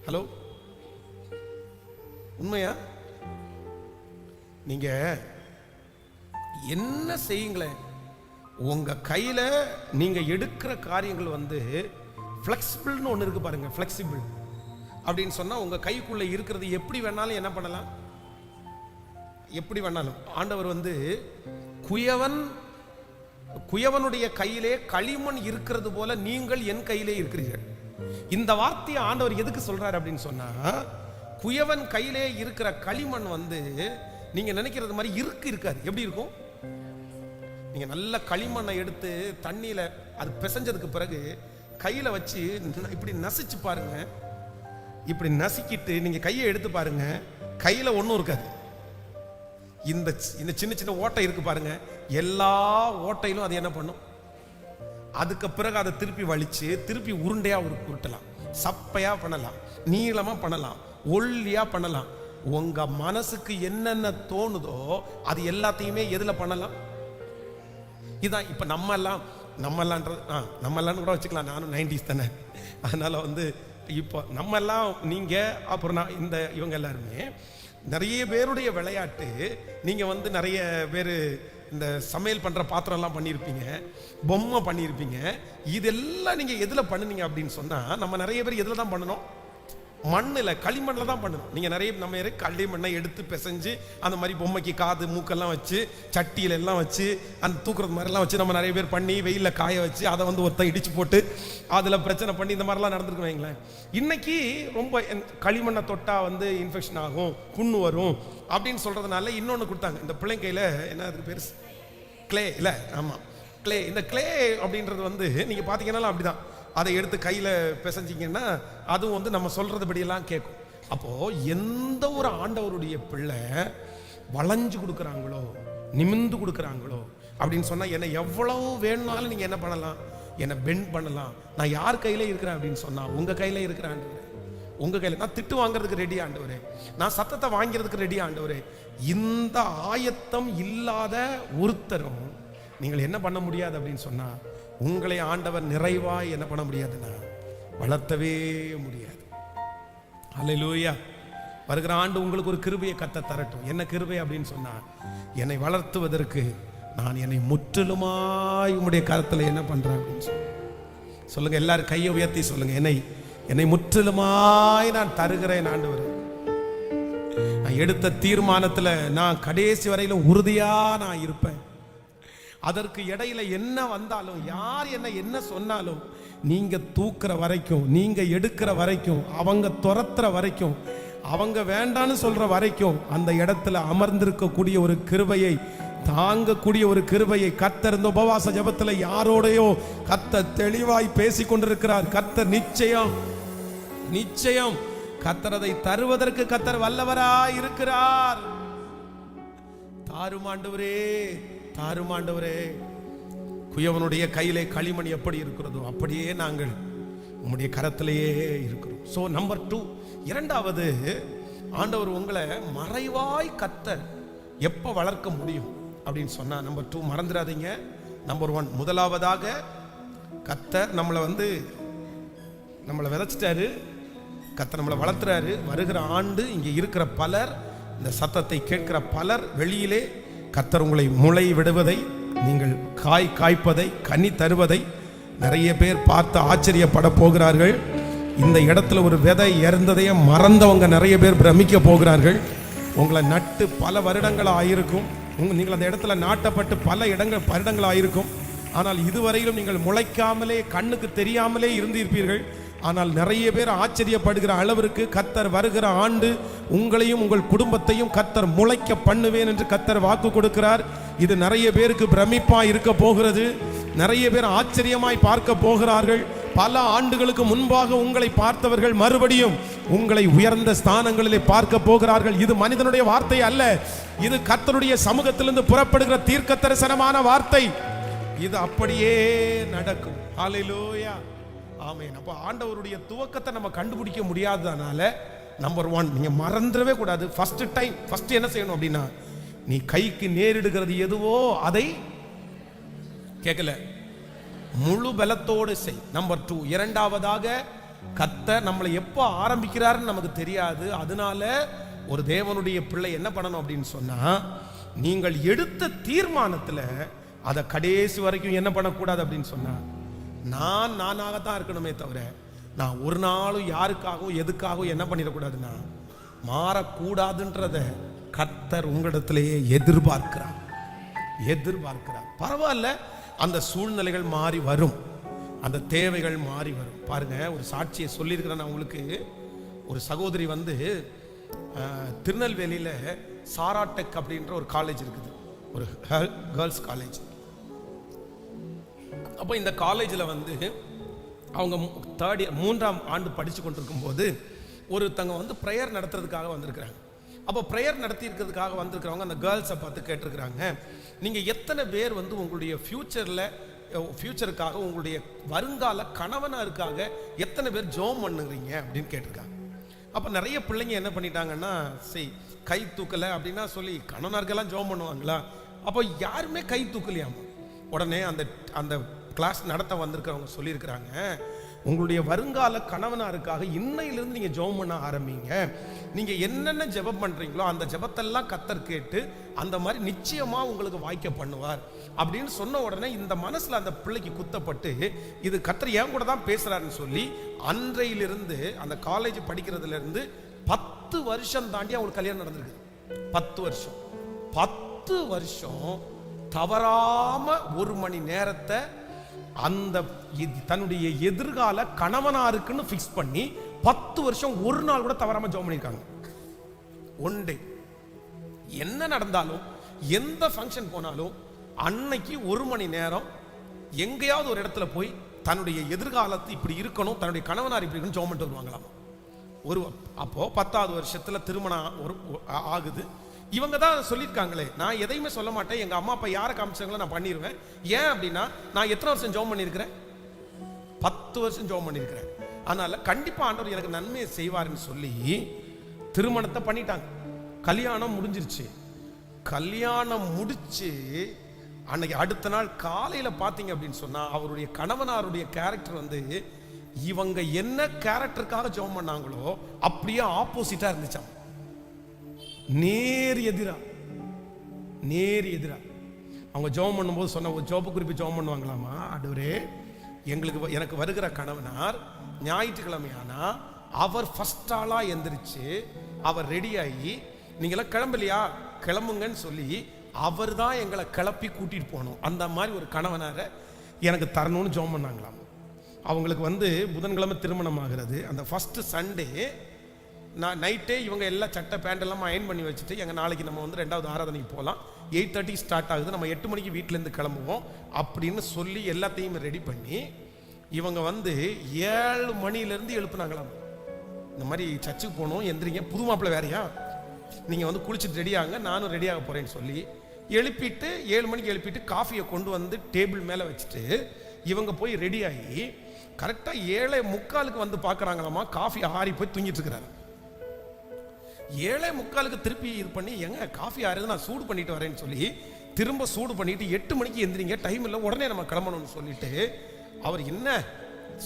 ஹலோ, உண்மையா? நீங்க என்ன செய்யுங்களேன், உங்க கையில நீங்க எடுக்கிற காரியங்கள் வந்து ஃபிளெக்சிபிள்னு ஒன்று இருக்கு பாருங்க. ஃபிளெக்சிபிள் அப்படின்னு சொன்னா உங்க கைக்குள்ள இருக்கிறது எப்படி வேணாலும் என்ன பண்ணலாம், எப்படி வேணாலும். ஆண்டவர் வந்து குயவனுடைய கையிலே களிமண் இருக்கிறது போல நீங்கள் என் கையிலே இருக்கிறீர்கள். இந்த வார்த்தையை ஆண்டவர் எதுக்கு சொல்றாரு அப்படின்னு சொன்னா, குயவன் கையிலே இருக்கிற களிமண் வந்து நீங்க நினைக்கிறது மாதிரி இருக்காது. எப்படி இருக்கும்? நீங்க நல்ல களிமண்ணை எடுத்து தண்ணியில அது பிசைஞ்சதுக்கு பிறகு கையில வச்சு இப்படி நசிச்சு பாருங்க. இப்படி நசிக்கிட்டு நீங்க கையை எடுத்து பாருங்க, கையில ஒன்றும் இருக்காது. இந்த சின்ன சின்ன ஓட்டை இருக்கு பாருங்க, எல்லா ஓட்டையிலும் அது என்ன பண்ணும்? அதுக்கு பிறகு அதை திருப்பி வலிச்சு திருப்பி உருண்டையா உருட்டலாம், சப்பையா பண்ணலாம், நீளமா பண்ணலாம், ஒல்லியா பண்ணலாம். உங்க மனசுக்கு என்னென்ன தோணுதோ அது எல்லாத்தையுமே எதுல பண்ணலாம்? இதான் இப்ப நம்ம எல்லாம் கூட வச்சுக்கலாம். நானும் 90s தானே, அதனால வந்து இப்போ நம்ம எல்லாம் நீங்க அப்புறம் நான் இந்த இவங்க எல்லாருமே நிறைய பேருடைய விளையாட்டு. நீங்க வந்து நிறைய பேர் இந்த சமையல் பண்ற பாத்திரம் எல்லாம் பண்ணியிருப்பீங்க, பொம்மை பண்ணியிருப்பீங்க. இதெல்லாம் நீங்க எதுல பண்ணுனீங்க அப்படின்னு சொன்னா, நம்ம நிறைய பேர் எதுல தான் பண்ணணும்? மண்ணில், களிமண்ணில் தான் பண்ணணும். நீங்கள் நம்ம களிமண்ணை எடுத்து பிசைஞ்சு அந்த மாதிரி பொம்மைக்கு காது மூக்கெல்லாம் வச்சு சட்டியில எல்லாம் வச்சு அந்த தூக்குறது மாதிரிலாம் வச்சு நம்ம நிறைய பேர் பண்ணி வெயிலில் காய வச்சு அதை வந்து ஒருத்தன் இடிச்சு போட்டு அதில் பிரச்சனை பண்ணி இந்த மாதிரிலாம் நடந்துருக்கு வைங்களேன். இன்னைக்கு ரொம்ப களிமண்ணை தொட்டா வந்து இன்ஃபெக்ஷன் ஆகும், புண்ணு வரும் அப்படின்னு சொல்றதுனால இன்னொன்று கொடுத்தாங்க. இந்த பிள்ளைங்க கையில் என்ன அதுக்கு பேர் கிளே இல்லை? ஆமாம், கிளே. இந்த கிளே அப்படின்றது வந்து நீங்கள் பார்த்தீங்கன்னா அப்படிதான். அதை எடுத்து கையில் பிசைஞ்சிங்கன்னா அதுவும் வந்து நம்ம சொல்றதுபடியெல்லாம் கேட்கும். அப்போ எந்த ஒரு ஆண்டவருடைய பிள்ளை வளைஞ்சு கொடுக்குறாங்களோ, நிமிந்து கொடுக்குறாங்களோ அப்படின்னு சொன்னா என்னை எவ்வளவு வேணும்னாலும் நீங்க என்ன பண்ணலாம், என்னை பெண்ட் பண்ணலாம். நான் யார் கையில இருக்கிறேன் அப்படின்னு சொன்னா உங்க கையில இருக்கிறேன் ஆண்டவரே. உங்க கையில நான் திட்டு வாங்குறதுக்கு ரெடி ஆண்டவரே, நான் சத்தத்தை வாங்கிறதுக்கு ரெடி ஆண்டவரே. இந்த ஆயத்தம் இல்லாத ஒருத்தரும் நீங்கள் என்ன பண்ண முடியாது அப்படின்னு சொன்னா, உங்களை ஆண்டவர் நிறைவாய் என்ன பண்ண முடியாதுன்னா வளர்த்தவே முடியாது. அல்லேலூயா. வருகிற ஆண்டு உங்களுக்கு ஒரு கிருபையை கத்த தரட்டும். என்ன கிருபை அப்படின்னு சொன்னா, என்னை வளர்த்துவதற்கு நான் என்னை முற்றிலுமாய் உம்முடைய கரத்தில் என்ன பண்றேன் அப்படின்னு சொல்லுங்க. எல்லாரும் கையை உயர்த்தி சொல்லுங்க, என்னை முற்றிலுமாய் நான் தருகிறேன் ஆண்டவரே. நான் எடுத்த தீர்மானத்துல நான் கடைசி வரையிலும் உறுதியா நான் இருப்பேன். அதற்கு இடையில என்ன வந்தாலும், யார் என்ன சொன்னாலும், நீங்க தூக்குற வரைக்கும், நீங்க எடுக்கிற வரைக்கும், அவங்க துரத்துற வரைக்கும், அவங்க வேண்டான்னு சொல்ற வரைக்கும் அந்த இடத்துல அமர்ந்திருக்கக்கூடிய ஒரு கிருபையை, தாங்கக்கூடிய ஒரு கிருபையை கர்த்தர் இந்த உபவாச ஜெபத்துல யாரோடையோ கர்த்தர் தெளிவாய் பேசி கொண்டிருக்கிறார். கர்த்தர் நிச்சயம் கர்த்தர் அதை தருவதற்கு கர்த்தர் வல்லவராய் இருக்கிறார். தாருமாண்டவரே, குயவனுடைய கையிலே களிமண் எப்படி இருக்கிறதோ அப்படியே நாங்கள் உம்முடைய கரத்திலேயே இருக்கிறோம். சோ நம்பர் 2, இரண்டாவது, ஆண்டவர் உங்களை மறைவாய் கர்த்தர் எப்ப வளர்க்க முடியும் அப்படின்னு சொன்னா, நம்பர் 2 மறந்துடாதீங்க. நம்பர் 1, முதலாவதாக கர்த்தர் நம்மளை விதைச்சிட்டாரு, கர்த்தர் நம்மளை வளர்த்துறாரு. வருகிற ஆண்டு இங்கே இருக்கிற பலர், இந்த சத்தத்தை கேட்கிற பலர் வெளியிலே கர்த்தர் உங்களை முளை விடுவதை, நீங்கள் காய்ப்பதை, கனி தருவதை நிறைய பேர் பார்த்து ஆச்சரியப்பட போகிறார்கள். இந்த இடத்துல ஒரு விதை இறந்ததையே மறந்தவங்க நிறைய பேர் பிரமிக்க போகிறார்கள். உங்களை நட்டு பல வருடங்கள் ஆயிருக்கும், நீங்கள் அந்த இடத்துல நாட்டப்பட்டு பல வருடங்கள் ஆயிருக்கும். ஆனால் இதுவரையிலும் நீங்கள் முளைக்காமலே, கண்ணுக்கு தெரியாமலே இருந்திருப்பீர்கள். ஆனால் நிறைய பேர் ஆச்சரியப்படுகிற அளவிற்கு கர்த்தர் வருகிற ஆண்டு உங்களையும் உங்கள் குடும்பத்தையும் கர்த்தர் முளைக்க பண்ணுவேன் என்று கர்த்தர் வாக்கு கொடுக்கிறார். இது நிறைய பேருக்கு பிரமிப்பா இருக்க போகிறது. நிறைய பேர் ஆச்சரியமாய் பார்க்க போகிறார்கள். பல ஆண்டுகளுக்கு முன்பாக உங்களை பார்த்தவர்கள் மறுபடியும் உங்களை உயர்ந்த ஸ்தானங்களிலே பார்க்க போகிறார்கள். இது மனிதனுடைய வார்த்தை அல்ல, இது கர்த்தருடைய சமூகத்திலிருந்து புறப்படுகிற தீர்க்க தரிசனமான வார்த்தை. இது அப்படியே நடக்கும். ஹல்லேலூயா, ஆமென். அப்போ ஆண்டவருடைய துவக்கத்தை நம்ம கண்டுபிடிக்க முடியாததுனால நம்பர் 1 நீங்க மறந்துடவே கூடாது. ஃபர்ஸ்ட் என்ன செய்யணும் அப்படின்னா, நீ கைக்கு நேரிடுகிறது எதுவோ அதை கேட்கல? முழு பலத்தோடு செய். நம்பர் 2, இரண்டாவதாக கர்த்தர் நம்மளை எப்போ ஆரம்பிக்கிறாருன்னு நமக்கு தெரியாது. அதனால ஒரு தேவனுடைய பிள்ளை என்ன பண்ணணும் அப்படின்னு சொன்னா, நீங்கள் எடுத்த தீர்மானத்துல அதை கடைசி வரைக்கும் என்ன பண்ணக்கூடாது அப்படின்னு சொன்னா, நானாகத்தான் இருக்கணுமே தவிர நான் ஒரு நாளும் யாருக்காகவும் எதுக்காகவும் என்ன பண்ணிடக்கூடாதுன்னா மாறக்கூடாதுன்றத கர்த்தர் உங்களிடத்திலேயே எதிர்பார்க்கிறார். பரவாயில்ல, அந்த சூழ்நிலைகள் மாறி வரும், அந்த தேவைகள் மாறி வரும். பாருங்க, ஒரு சாட்சியை சொல்லியிருக்கிறேன் உங்களுக்கு. ஒரு சகோதரி வந்து திருநெல்வேலியில் சாராடெக் அப்படின்ற ஒரு காலேஜ் இருக்குது, ஒரு கேர்ள்ஸ் காலேஜ். அப்போ இந்த காலேஜில் வந்து அவங்க 3ஆம் ஆண்டு படித்து கொண்டிருக்கும் போது ஒருத்தங்க வந்து ப்ரேயர் நடத்துறதுக்காக வந்திருக்கிறாங்க. அப்போ ப்ரேயர் நடத்தி இருக்கிறதுக்காக வந்திருக்கிறவங்க அந்த கேர்ள்ஸை பார்த்து கேட்டிருக்கிறாங்க, நீங்கள் எத்தனை பேர் வந்து உங்களுடைய ஃபியூச்சருக்காக உங்களுடைய வருங்கால கணவனாருக்காக எத்தனை பேர் ஜெபம் பண்ணுறீங்க அப்படின்னு கேட்டிருக்காங்க. அப்போ நிறைய பிள்ளைங்க என்ன பண்ணிட்டாங்கன்னா, சரி கை தூக்கலை அப்படின்னா சொல்லி கணவனாருக்கெல்லாம் ஜெபம் பண்ணுவாங்களா? அப்போ யாருமே கை தூக்கலையாமா. உடனே அந்த கிளாஸ் நடத்த வந்திருக்கிறவங்க சொல்லியிருக்கிறாங்க, உங்களுடைய வருங்கால கணவனாருக்காக இன்னையிலிருந்து நீங்கள் ஜெபம் பண்ண ஆரம்பிங்க. நீங்கள் என்னென்ன ஜெபம் பண்ணுறீங்களோ அந்த ஜெபத்தெல்லாம் கர்த்தர் கேட்டு அந்த மாதிரி நிச்சயமாக உங்களுக்கு வாய்க்க பண்ணுவார் அப்படின்னு சொன்ன உடனே இந்த மனசில் அந்த பிள்ளைக்கு குத்தப்பட்டு, இது கர்த்தர் ஏன் கூட தான் பேசுகிறாருன்னு சொல்லி அன்றையிலிருந்து அந்த காலேஜ் படிக்கிறதுலேருந்து 10 வருஷம் தாண்டி அவங்களுக்கு கல்யாணம் நடந்திருக்கு. 10 வருஷம் தவறாம 1 மணி நேரத்தை அந்த தன்னுடைய எதிர்கால கணவனாருக்குன்னு ஃபிக்ஸ் பண்ணி 10 வருஷம் ஒரு நாள் கூட தவறாம ஜெபம் பண்ணியிருக்காங்க. ஒன் டே என்ன நடந்தாலும், எந்த ஃபங்க்ஷன் போனாலும் அன்னைக்கு 1 மணி நேரம் எங்கேயாவது ஒரு இடத்துல போய் தன்னுடைய எதிர்காலத்தை இப்படி இருக்கணும், தன்னுடைய கணவனார் இப்படி இருக்கணும் ஜெபம் பண்ணிட்டு வருவாங்களாம். அப்போ 10வது வருஷத்துல திருமணம் ஆகுது. இவங்க தான் சொல்லியிருக்காங்களே, நான் எதையுமே சொல்ல மாட்டேன், எங்க அம்மா அப்பா யாரை காமிச்சாங்களோ நான் பண்ணிடுவேன். ஏன் அப்படின்னா நான் எத்தனை வருஷம் ஜெபம் பண்ணியிருக்கிறேன்? 10 வருஷம் ஜெபம் பண்ணியிருக்கிறேன். அதனால கண்டிப்பா ஆண்டவர் எனக்கு நன்மையை செய்வார்னு சொல்லி திருமணத்தை பண்ணிட்டாங்க. கல்யாணம் முடிஞ்சிருச்சு. கல்யாணம் முடிச்சு அன்னைக்கு அடுத்த நாள் காலையில பாத்தீங்க அப்படின்னு சொன்னா அவருடைய கணவனாருடைய கேரக்டர் வந்து இவங்க என்ன கேரக்டருக்காக ஜெபம் பண்ணாங்களோ அப்படியே ஆப்போசிட்டா இருந்துச்சாம். நேர் எதிரா அவங்க ஜெபம் பண்ணும்போது சொன்ன ஒரு ஜெப குறிப்பு ஜெபம் பண்ணுவாங்களாமா, ஆண்டவரே எனக்கு வருகிற கணவனார் ஞாயிற்றுக்கிழமையானா அவர் ஃபர்ஸ்ட் ஆளா எந்திரிச்சு அவர் ரெடி ஆகி, நீங்களாம் கிளம்பலையா கிளம்புங்கன்னு சொல்லி அவர் தான் எங்களை கிளப்பி கூட்டிட்டு போகணும், அந்த மாதிரி ஒரு கணவனாரை எனக்கு தரணும்னு ஜெபம் பண்ணாங்களாம். அவங்களுக்கு வந்து புதன்கிழமை திருமணம் ஆகிறது. அந்த ஃபர்ஸ்ட் சண்டே நான் நைட்டே இவங்க எல்லாம் சட்டை பேண்ட் எல்லாம் அயன் பண்ணி வச்சுட்டு, எங்கள் நாளைக்கு நம்ம வந்து 2வது ஆராதனைக்கு போகலாம், 8:30 ஸ்டார்ட் ஆகுது, நம்ம 8 மணிக்கு வீட்டிலேருந்து கிளம்புவோம் அப்படின்னு சொல்லி எல்லாத்தையும் ரெடி பண்ணி இவங்க வந்து 7 மணிலேருந்து எழுப்புனாங்களாம். இந்த மாதிரி சர்ச்சுக்கு போகணும், எந்திரிங்க, புது மாப்பிள்ளை வேறையா, நீங்கள் வந்து குளிச்சுட்டு ரெடியாங்க, நானும் ரெடியாக போகிறேன்னு சொல்லி எழுப்பிட்டு 7 மணிக்கு எழுப்பிட்டு காஃபியை கொண்டு வந்து டேபிள் மேலே வச்சுட்டு இவங்க போய் ரெடி ஆகி கரெக்டாக 7:45 வந்து பார்க்குறாங்களாமா, காஃபி ஆறி போய் தூங்கிட்டு இருக்கிறாரு. 7:45 திருப்பி இது பண்ணி, எங்க காஃபி ஆறுது நான் சூடு பண்ணிட்டு வரேன்னு சொல்லி திரும்ப சூடு பண்ணிட்டு 8 மணிக்கு எந்திரிங்க, டைம் இல்லை, உடனே நம்ம கிளம்பணும்னு சொல்லிட்டு அவர் என்ன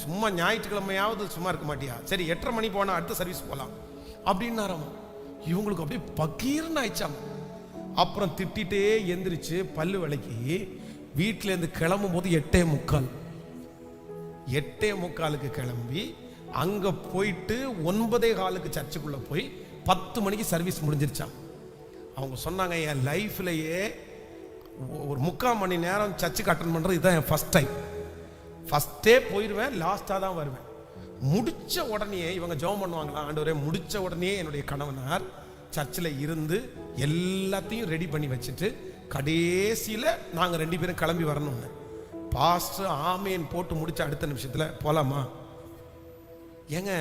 சும்மா ஞாயிற்றுக்கிழமையாவது சும்மா இருக்க மாட்டியா, சரி 8:30 மணி போனால் அடுத்த சர்வீஸ் போகலாம் அப்படின்னாராமா. இவங்களுக்கு அப்படியே பகீர்னு ஆயிடுச்சாமா. அப்புறம் திட்டிகிட்டே எந்திரிச்சு பல்லு விளக்கி வீட்டிலேருந்து கிளம்பும் போது 8:45 கிளம்பி அங்கே போயிட்டு 9:15 சர்ச்சுக்குள்ளே போய் 10 மணிக்கு சர்வீஸ் முடிஞ்சிருச்சான். அவங்க சொன்னாங்க, என் லைஃப்லையே ஒரு 3/4 மணி நேரம் சர்ச்சுக்கு அட்டன் பண்ணுறது இதுதான் என் ஃபர்ஸ்ட் டைம். ஃபர்ஸ்டே போயிடுவேன், லாஸ்ட்டாக தான் வருவேன். முடிச்ச உடனே இவங்க ஜெபம் பண்ணுவாங்களா, ஆண்டவரே முடிச்ச உடனே என்னுடைய கணவனார் சர்ச்சில் இருந்து எல்லாத்தையும் ரெடி பண்ணி வச்சுட்டு கடைசியில் நாங்கள் 2 பேரும் கிளம்பி வரணும்னு பாஸ்டர் ஆமேன் போட்டு முடிச்ச அடுத்த நிமிஷத்தில் போகலாமா, ஏங்க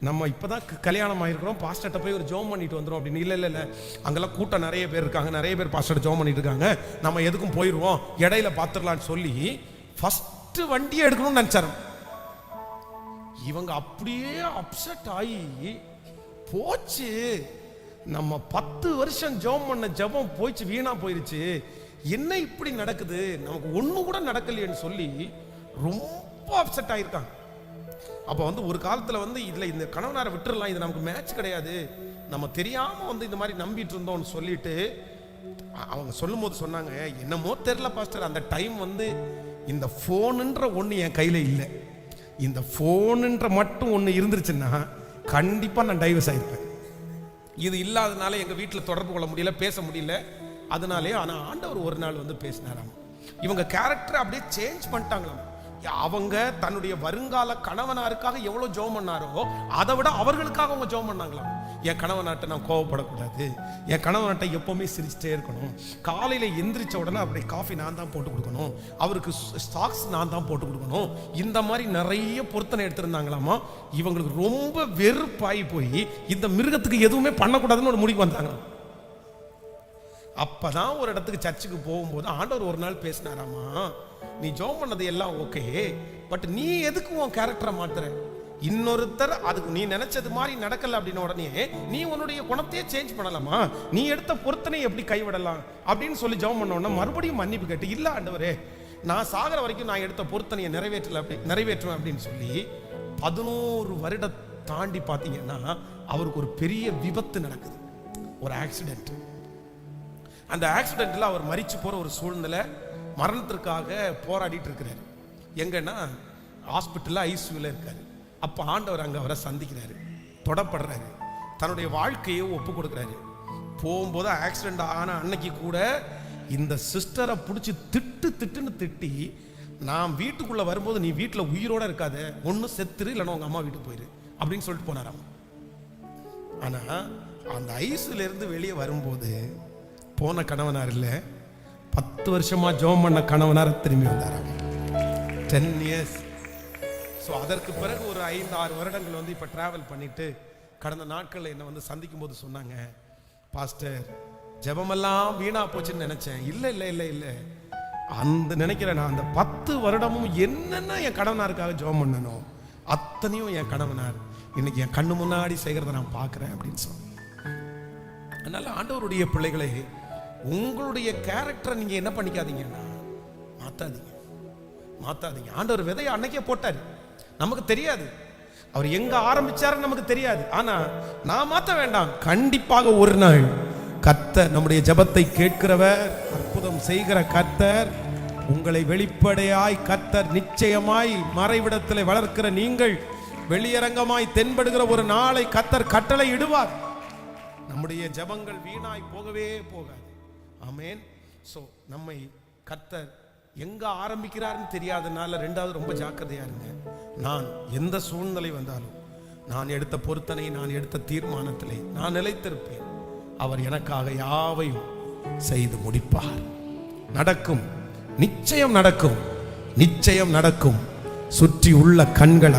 நம்ம இப்போதான் கல்யாணம் ஆகிருக்கிறோம், பாஸ்டர்கிட்ட போய் ஒரு ஜெபம் பண்ணிட்டு வந்துடும் அப்படின்னு. இல்லை அங்கெல்லாம் கூட்டம் நிறைய பேர் இருக்காங்க, நிறைய பேர் பாஸ்டர்கிட்ட ஜெபம் பண்ணிட்டு இருக்காங்க, நம்ம எதுக்கும் போயிடுவோம், இடையில பார்த்துடலான்னு சொல்லி ஃபர்ஸ்ட் வண்டியை எடுக்கணும்னு நினைச்சாரு. இவங்க அப்படியே அப்செட் ஆகி போச்சு, நம்ம 10 வருஷம் ஜெபம் பண்ண ஜெபம் போயிடுச்சு, வீணா போயிருச்சு, என்ன இப்படி நடக்குது, நமக்கு ஒண்ணு கூட நடக்கலையேன்னு சொல்லி ரொம்ப அப்செட் ஆயிருக்காங்க. அப்போ ஒரு காலத்துல இதுல இந்த கணவனாரை விட்டுறலாம், இது நமக்கு மேட்ச் கிடையாது, நம்ம தெரியாம இந்த மாதிரி நம்பிட்டு இருந்தோம்னு சொல்லிட்டு அவங்க சொல்லும் போது சொன்னாங்க, என்னமோ தெரியல பாஸ்டர், அந்த டைம் இந்த போனுன்ற ஒண்ணு என் கையில இல்லை, இந்த போனுன்ற மட்டும் ஒண்ணு இருந்துருச்சுன்னா கண்டிப்பா நான் டைவர்ஸ் ஆயிருப்பேன். இது இல்லாதனால எங்க வீட்டில் தொடர்பு கொள்ள முடியல, பேச முடியல. அதனாலே ஆனா ஆண்டவர் ஒரு நாள் பேசினாராம். இவங்க கேரக்டர் அப்படியே சேஞ்ச் பண்ணிட்டாங்களாம். அவங்க தன்னுடைய வருங்கால கணவனாருக்காக எவ்வளவு ஜெபம் பண்ணாரோ அதை விட அவர்களுக்காக அவங்க ஜெபம் பண்ணாங்களாம். என் கணவனாட்ட நான் கோவப்படக்கூடாது, என் கணவனாட்ட எப்பவுமே சிரிச்சுட்டே இருக்கணும், காலையில எந்திரிச்ச உடனே அப்படி காஃபி நான் தான் போட்டு கொடுக்கணும், அவருக்கு ஸ்டாக்ஸ் நான் தான் போட்டு கொடுக்கணும், இந்த மாதிரி நிறைய பொருத்தனை எடுத்திருந்தாங்களாமா. இவங்களுக்கு ரொம்ப வெறுப்பாகி போய் இந்த மிருகத்துக்கு எதுவுமே பண்ணக்கூடாதுன்னு ஒரு முடிவு வந்தாங்க. அப்பதான் ஒரு இடத்துக்கு சர்ச்சுக்கு போகும்போது ஆண்டவர் ஒரு நாள் பேசினாராமா, நீ ஜெபம் பண்ணது எல்லாம் ஓகே, பட் நீ எதுக்கு உன் கேரக்டரை மாத்துற, இன்னொருத்தர் அதுக்கு நீ நினைச்சது மாதிரி நடக்கல அப்படின்ன உடனே நீ உன்னுடைய குணத்தையே சேஞ்ச் பண்ணலாமா, நீ எடுத்த பொருத்தனை எப்படி கைவிடலாம் அப்படின்னு சொல்லி ஜெபம் பண்ண உடனே மறுபடியும் மன்னிப்பு கேட்டு, இல்ல ஆண்டவரே நான் சாகர வரைக்கும் நான் எடுத்த பொருத்தனையை நிறைவேற்றுவேன் அப்படின்னு சொல்லி 11 வருடம் தாண்டி பார்த்தீங்கன்னா அவருக்கு ஒரு பெரிய விபத்து நடக்குது, ஒரு ஆக்சிடென்ட். அந்த ஆக்சிடென்ட்ல அவர் மரிச்சு போற ஒரு சூழ்நிலை, மரணத்திற்காக போராடிட்டு இருக்கிறாரு. எங்கன்னா ஹாஸ்பிட்டல்ல ஐசியூல இருக்காரு. அப்ப ஆண்டவர் அங்க அவரை சந்திக்கிறாரு, தொடப்படுறாரு, தன்னுடைய வாழ்க்கையை ஒப்பு கொடுக்கிறாரு. போகும்போது ஆக்சிடென்ட் ஆன அன்னைக்கு கூட இந்த சிஸ்டரை பிடிச்சி திட்டுன்னு திட்டி, நான் வீட்டுக்குள்ள வரும்போது நீ வீட்டுல உயிரோட இருக்காத, ஒண்ணு செத்துரு இல்லைன்னா உங்க அம்மா வீட்டுக்கு போயிரு அப்படின்னு சொல்லிட்டு போனாராம். ஆனா அந்த ஐசியூல இருந்து வெளியே வரும்போது போன கணவனார் இல்ல, 10 வருஷமா ஜெபம் பண்ண கணவனார் திரும்பி வந்தாராம். 10 இயர்ஸ். ஸோ அதற்கு பிறகு ஒரு 5-6 வருடங்கள் இப்ப டிராவல் பண்ணிட்டு கடந்த நாட்கள் என்ன சந்திக்கும் போது சொன்னாங்க, பாஸ்டர் ஜெபமெல்லாம் வீணா போச்சுன்னு நினைச்சேன். இல்ல இல்ல இல்ல இல்ல, அந்த நினைக்கிறேன் நான் அந்த 10 வருடமும் என்னென்ன என் கணவனாருக்காக ஜெபம் பண்ணணும் அத்தனையும் என் கணவனார் இன்னைக்கு என் கண்ணு முன்னாடி செய்கிறத நான் பார்க்கிறேன் அப்படின்னு சொன்னேன். அதனால ஆண்டவருடைய பிள்ளைகளே, உங்களுடைய கேரக்டரை நீங்க என்ன பண்ணிக்காதீங்கன்னா மாத்தாதீங்க. ஆண்டவர் விதையை அன்னைக்கே போட்டாரு, நமக்கு தெரியாது அவர் எங்க ஆரம்பிச்சாருன்னு நமக்கு தெரியாது. ஆனா நான் மாத்த வேண்டாம், கண்டிப்பாக ஒரு நாள் கர்த்தர் நம்முடைய ஜெபத்தை கேட்கிறவர், அற்புதம் செய்கிற கர்த்தர், உங்களை வெளிப்படையாய் கர்த்தர் நிச்சயமாய் மறைவிடத்தில் வளர்க்கிற நீங்கள் வெளியரங்கமாய் தென்படுகிற ஒரு நாளை கர்த்தர் கட்டளை இடுவார். நம்முடைய ஜெபங்கள் வீணாய் போகவே போகாது. ஆமென். சோ நம்மை கர்த்தர் எங்க ஆரம்பிக்கிறார்னு தெரியாதனால ரெண்டாவது ரொம்ப ஜாக்கிரதையா இருங்க. நான் எந்த சூழ்நிலை வந்தாலும் நான் எடுத்த பொருத்தனை, நான் எடுத்த தீர்மானத்திலே நான் நிலைத்திருப்பேன். அவர் எனக்காக யாவையும் செய்து முடிப்பார். நடக்கும், நிச்சயம் நடக்கும், நிச்சயம் நடக்கும். சுற்றி உள்ள கண்கள்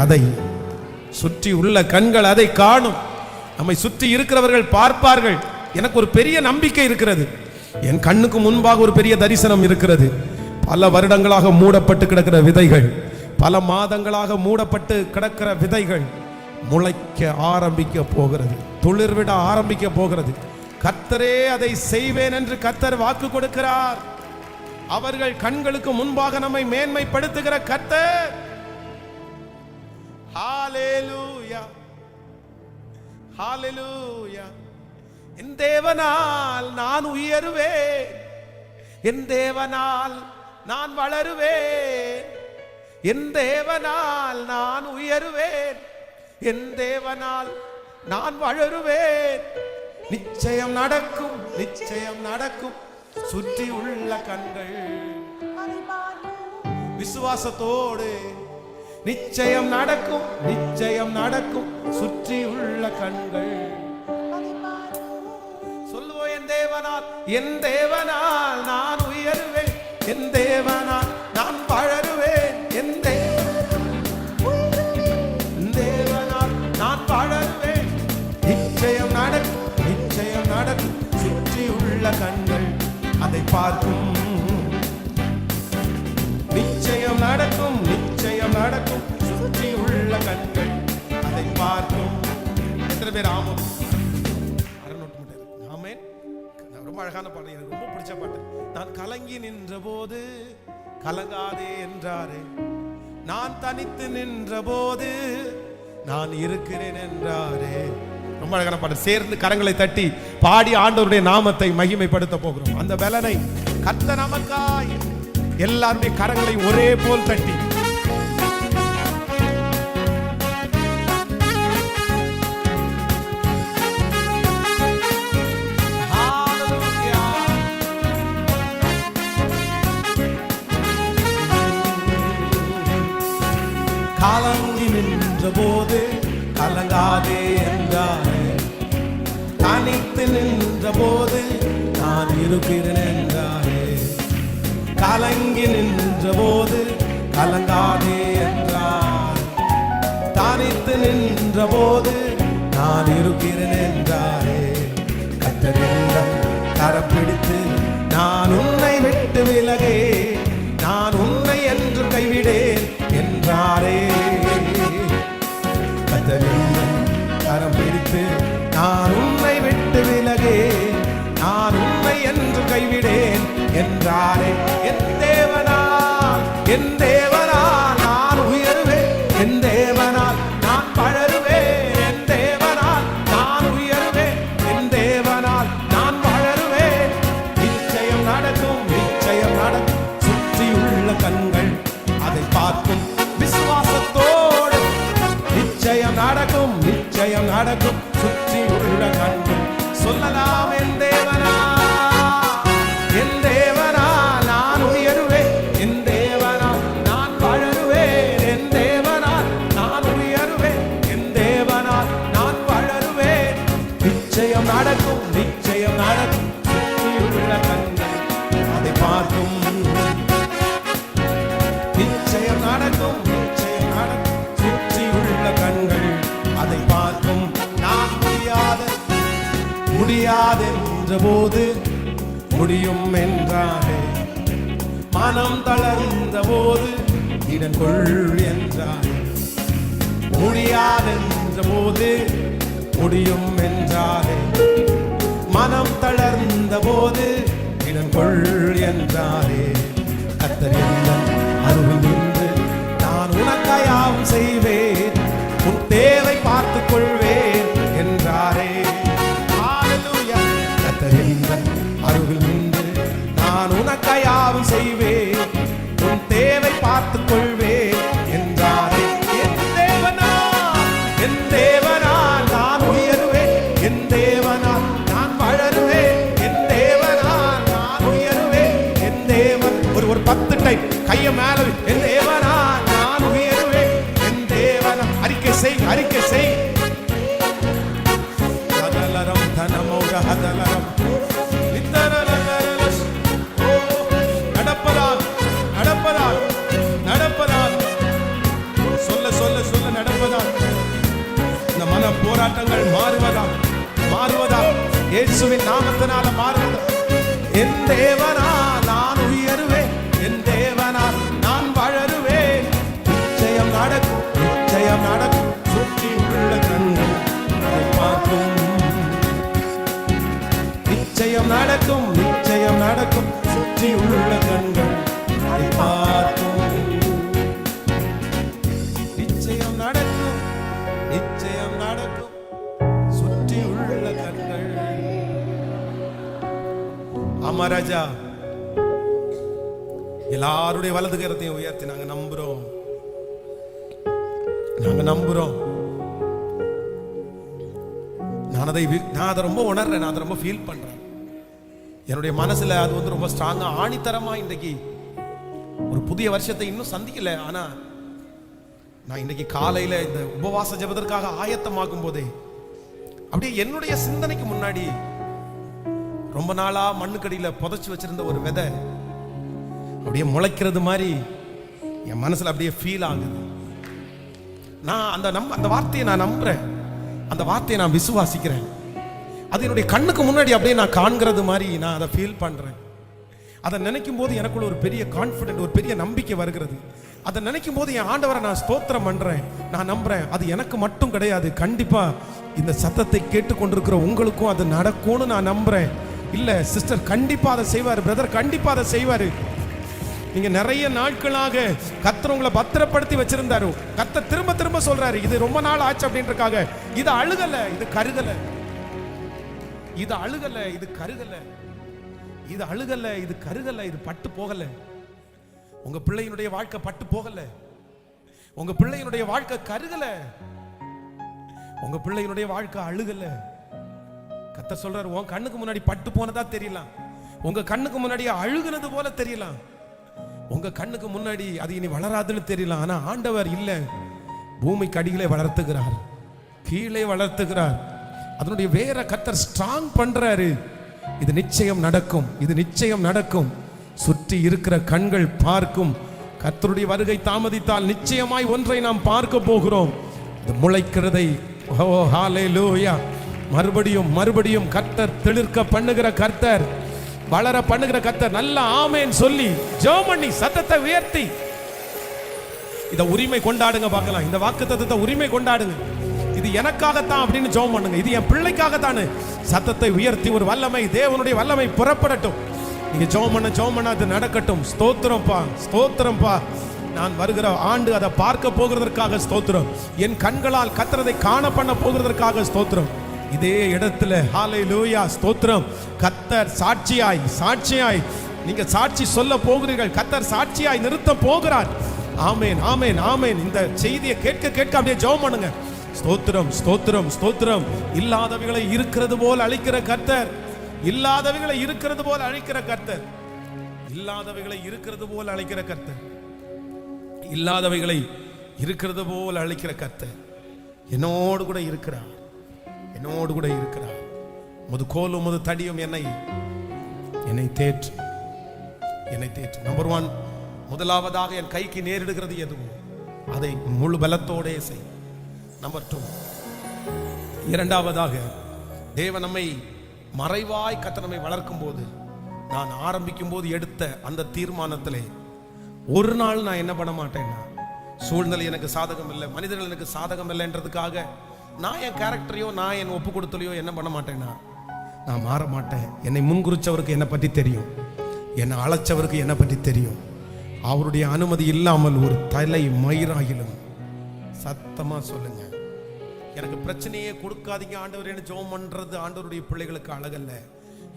அதை காணும். நம்மை சுற்றி இருக்கிறவர்கள் பார்ப்பார்கள். எனக்கு ஒரு பெரிய நம்பிக்கை இருக்கிறது, என் கண்ணுக்கு முன்பாக ஒரு பெரிய தரிசனம் இருக்கிறது. பல வருடங்களாக மூடப்பட்டு கிடக்கிற விதைகள், பல மாதங்களாக மூடப்பட்டு கிடக்கிற விதைகள் முளைக்க ஆரம்பிக்க போகிறது, துளிர்விட ஆரம்பிக்க போகிறது. கர்த்தரே அதை செய்வேன் என்று கர்த்தர் வாக்கு கொடுக்கிறார். அவர்கள் கண்களுக்கு முன்பாக நம்மை மேன்மைப்படுத்துகிற கர்த்தர். ஹalleluya, ஹalleluya. என் தேவனால் நான் உயருவேன், என் தேவனால் நான் வளருவேன், என் தேவனால் நான் உயருவேன், என் தேவனால் நான் வளருவேன். நிச்சயம் நடக்கும், நிச்சயம் நடக்கும். சுற்றி உள்ள கண்கள் விசுவாசத்தோடு நிச்சயம் நடக்கும், நிச்சயம் நடக்கும். சுற்றி உள்ள கண்கள் சொல்லுவோம், என் தேவனால் நான் உயருவேன், என் தேவனால் நான் வளருவேன், என் தேவனால் நான் வளருவேன். நிச்சயம் நடக்கும், நிச்சயம் நடக்கும். சுற்றி உள்ள கண்கள் அதை பார்க்கும். நிச்சயம் நடக்கும், நிச்சயம் நடக்கும். சுற்றி உள்ள கண்கள் அதை பார்க்கும். எத்தனை பேர் ஆமாம்? ரொம்ப அழகான பாட்டு, எனக்கு ரொம்ப பிடிச்ச பாட்டு. நான் கலங்கி நின்ற போது கலங்காதே என்றாரே, நான் தனித்து நின்ற போது நான் இருக்கிறேன் என்றாரே. ரொம்ப அழகான பாடல். சேர்ந்து கரங்களை தட்டி பாடி ஆண்டவருடைய நாமத்தை மகிமைப்படுத்த போகிறோம். அந்த பலனை கர்த்தர் நமக்காய் எல்லாருடைய கரங்களை ஒரே போல் தட்டி கலங்கி நின்ற போது கலங்காதே என்றாரே, தனித்து நின்ற போது நான் இருக்கிறேன் என்றாரே. கலங்கி நின்ற போது கலங்காதே என்றார், தனித்து நின்ற போது நான் இருக்கிறேன் என்றாரே. கர்த்தர் என்னை கரம் பிடித்து நான் உன்னை விட்டு விலகே, நான் உன்னை என்று கைவிடேன் என்றாரே. கர்த்தர் என்னை கரம் பிடித்து நான் உன்னை விட்டு விலகே, நான் உன்னை என்று கைவிடேன் என்றாரே. என் தேவனால் நான் உயருவேன், என் தேவனால் நான் வளருவேன், என் தேவனால் நான் உயருவேன், என் தேவனால் நான் வளருவேன். நிச்சயம் நடக்கும், நிச்சயம் நடக்கும். சுற்றியுள்ள கண்கள் அதை பார்க்கும் விசுவாசத்தோடு. நிச்சயம் நடக்கும், நிச்சயம் நடக்கும். சுற்றியுள்ள கண்கள் சொல்லலாம், என் தேவனா, என் தேவனா நான் உயருவேன், என் தேவனால் நான் வளருவேன், என் தேவனால் நான் உயருவேன், என் தேவனால் நான் வளருவேன். நிச்சயம் நடக்கும், நிச்சயம் நடக்கும். சுற்றியுள்ள கண்கள் அதை பார்க்கும். நிச்சயம் நடக்கும், நிச்சயம் நடக்கும். சுற்றியுள்ள கண்கள் அதை பார்க்கும். நான் முடியாதென்ற போது முடியும் என்றாரே, மனம் தளர்ந்த போது இடம் கொள் என்றாரே. முடியாதென்ற போது முடியும் என்றாரே, மனம் தளர்ந்த போது இடம் கொள் என்றாரே. கர்த்தர் என்னை அருகில் நின்று நான் உனக்காயாவும் செய்வேன், உன் தேவை பார்த்துக் கொள்வேன் என்றாரே. அருகில் நின்று நான் உனக்காயாவும் செய்வேன், உன் தேவை பார்த்துக் கொள்வேன் என்றாரே. என் தேவனால், என் தேவனால் நான் உயருவேன், என் தேவனால் நான் வளருவேன், என் தேவனால் நான் உயருவேன், என் தேவன். ஒரு 10 டைம் கைய மேல, என் தேவனால் நான் உயருவேன், என் தேவனால். அறிக்கை செய், அறிக்கை செய். ஹதலரம் தனமோக ஹதலரம் போராட்டங்கள் மாறுவதா இயேசுவின் நாமத்தினால மாறுவதா. என் தேவனால் நான் உயருவேன், என் தேவனால் நான் வளருவேன். நிச்சயம் நடக்கும், நிச்சயம் நடக்கும். சுற்றி உள்ள கண்கள் அதை பார்க்கும். நிச்சயம் நடக்கும், நிச்சயம் நடக்கும். சுற்றி உள்ள கண்கள் அதை பார்க்கும். நிச்சயம் நடக்கும், நிச்சயம் நடக்கும். சுற்றி உள்ள கண்கள். அமராஜா எல்லாருடைய வலது கரத்தையும் உயர்த்தி நாங்க நம்புறோம், நாங்க நம்புறோம். நான் அதை ரொம்ப உணர்றேன், நான் அதை ரொம்ப ஃபீல் பண்றேன். என்னுடைய மனசுல அது வந்து ரொம்ப ஸ்ட்ராங்கா ஆணித்தரமா இன்றைக்கு ஒரு புதிய வருஷத்தை இன்னும் சந்திக்கல. ஆனா நான் இன்னைக்கு காலையில இந்த உபவாச ஜெபத்திற்காக ஆயத்தமாகும் போதே அப்படியே என்னுடைய சிந்தனைக்கு முன்னாடி ரொம்ப நாளா மண்ணுக்கடியில புதைச்சு வச்சிருந்த ஒரு விதை அப்படியே முளைக்கிறது மாதிரி என் மனசுல அப்படியே ஃபீல் ஆகுது. நான் அந்த வார்த்தையை நான் நம்புறேன், அந்த வார்த்தையை நான் விசுவாசிக்கிறேன். அது என்னுடைய கண்ணுக்கு முன்னாடி அப்படியே நான் காண்கிறது மாதிரி நான் அதை ஃபீல் பண்றேன். அதை நினைக்கும் போது எனக்குள்ள ஒரு பெரிய கான்ஃபிடென்ட், ஒரு பெரிய நம்பிக்கை வருகிறது. அதை நினைக்கும் போது என் ஆண்டவரை நான் ஸ்தோத்திரம் பண்றேன். நான் நம்புறேன் அது எனக்கு மட்டும் கிடையாது, கண்டிப்பா இந்த சத்தத்தை கேட்டுக்கொண்டிருக்கிற உங்களுக்கும் அது நடக்கும்னு நான் நம்புறேன். இல்ல சிஸ்டர் கண்டிப்பா அதை செய்வாரு, பிரதர் கண்டிப்பா அதை செய்வாரு. நீங்க நிறைய நாட்களாக கர்த்தர் உங்களை பத்திரப்படுத்தி வச்சிருந்தாரு. கர்த்தர் திரும்ப திரும்ப சொல்றாரு, இது ரொம்ப நாள் ஆச்சு அப்படின்றக்காக. இது அழுகல, இது கருகல. இது அழுகல, இது கருகல. இது அழுகல, இது கருகல. இது பட்டு போகல. உங்க பிள்ளையினுடைய வாழ்க்கை பட்டு போகல. உங்க பிள்ளையினுடைய வாழ்க்கை கருகல. உங்க பிள்ளையினுடைய வாழ்க்கை அழுகல. கர்த்தர் சொல்றாரு, உன் கண்ணுக்கு முன்னாடி பட்டு போனதா தெரியலாம், உங்க கண்ணுக்கு முன்னாடி அழுகுனது போல தெரியலாம், உங்க கண்ணுக்கு முன்னாடி அது இனி வளராதுன்னு தெரியலாம். ஆனா ஆண்டவர் இல்ல, பூமிக்கு அடியிலே வளர்த்துகிறார், கீழே வளர்த்துகிறார். அதனுடைய வேற கர்த்தர் ஸ்ட்ராங் பண்றாரு. இது நிச்சயம் நடக்கும், இது நிச்சயம் நடக்கும். சுற்றி இருக்கிற கண்கள் பார்க்கும். கர்த்தருடைய வருகை தாமதித்தால் நிச்சயமாய் ஒன்றை நாம் பார்க்க போகிறோம். இது முளைக்கிறதை ஹalleluya மறுபடியும் மறுபடியும் கர்த்தர் தெளிர்க்க பண்ணுகிற கர்த்தர், வளர பண்ணுகிற கர்த்தர். நல்ல ஆமென் சொல்லி ஜெபம் பண்ணி சத்தத்தை உயர்த்தி இத உரிமை கொண்டாடுங்க பார்க்கலாம். இந்த வாக்குத்தத்தத்தை உரிமை கொண்டாடுங்க. இது எனக்காகத்தான் அப்படின்னு ஜெபம் பண்ணுங்க. இது என் பிள்ளைக்காகத்தானே. சத்தத்தை உயர்த்தி ஒரு வல்லமை, தேவனுடைய வல்லமை புறப்படட்டும். நீங்க ஜெபம் பண்ண அது நடக்கட்டும். ஸ்தோத்திரம்ப்பா, ஸ்தோத்திரம்ப்பா. நான் வருகிற ஆண்டு அதை பார்க்க போகிறதற்காக ஸ்தோத்திரம். என் கண்களால் கர்த்தரை காண பண்ண போகிறதற்காக ஸ்தோத்திரம். இதே இடத்துல ஹalleluya ஸ்தோத்திரம். கர்த்தர் சாட்சியாய் நீங்க சாட்சி சொல்ல போகிறீர்கள். கர்த்தர் சாட்சியாய் நிறுத்த போகிறார். ஆமென், ஆமென், ஆமென். இந்த செய்தியை கேட்க கேட்க அப்படியே ஜெபம் பண்ணுங்க. ஸ்தோத்திரம், ஸ்தோத்திரம், ஸ்தோத்திரம். இல்லாதவைகளை இருக்கிறது போல அழிக்கிற கர்த்தர், இல்லாதவைகளை இருக்கிறது போல அழிக்கிற கர்த்தர், இல்லாதவைகளை இருக்கிறது போல அழிக்கிற கர்த்தர், இல்லாதவைகளை இருக்கிறது போல அழிக்கிற கர்த்தர் என்னோடு கூட இருக்கிறார், என்னோடு கூட இருக்கிறார். முது கோலும் முது தடியும் என்னை தேற்று, என்னை தேற்று. நம்பர் 1, முதலாவதாக என் கைக்கு நேரிடுகிறது எதுவோ அதை முழு பலத்தோடே செய். நம்பர் 2, இரண்டாவதாக தேவன் நம்மை மறைவாய் கர்த்தர் நம்மை வளர்க்கும் போது, நான் ஆரம்பிக்கும் போது எடுத்த அந்த தீர்மானத்திலே ஒரு நாள் நான் என்ன பண்ண மாட்டேன்னா, சூழ்நிலை எனக்கு சாதகம் இல்லை, மனிதர்கள் எனக்கு சாதகம் இல்லைன்றதுக்காக நான் என் கேரக்டரையோ நான் என் ஒப்பு கொடுத்தலையோ என்ன பண்ண மாட்டேன்னா, நான் மாற மாட்டேன். என்னை முன்குறிச்சவருக்கு என்னை பற்றி தெரியும், என்னை அழைச்சவருக்கு என்னை பற்றி தெரியும். அவருடைய அனுமதி இல்லாமல் ஒரு தலை மயிராகிலும் சத்தமா சொல்லுங்க, எனக்கு பிரச்சனையே கொடுக்காதீங்க ஆண்டவரேன்னு ஜெபம் பண்றது ஆண்டவருடைய பிள்ளைகளுக்கு அழகல்ல.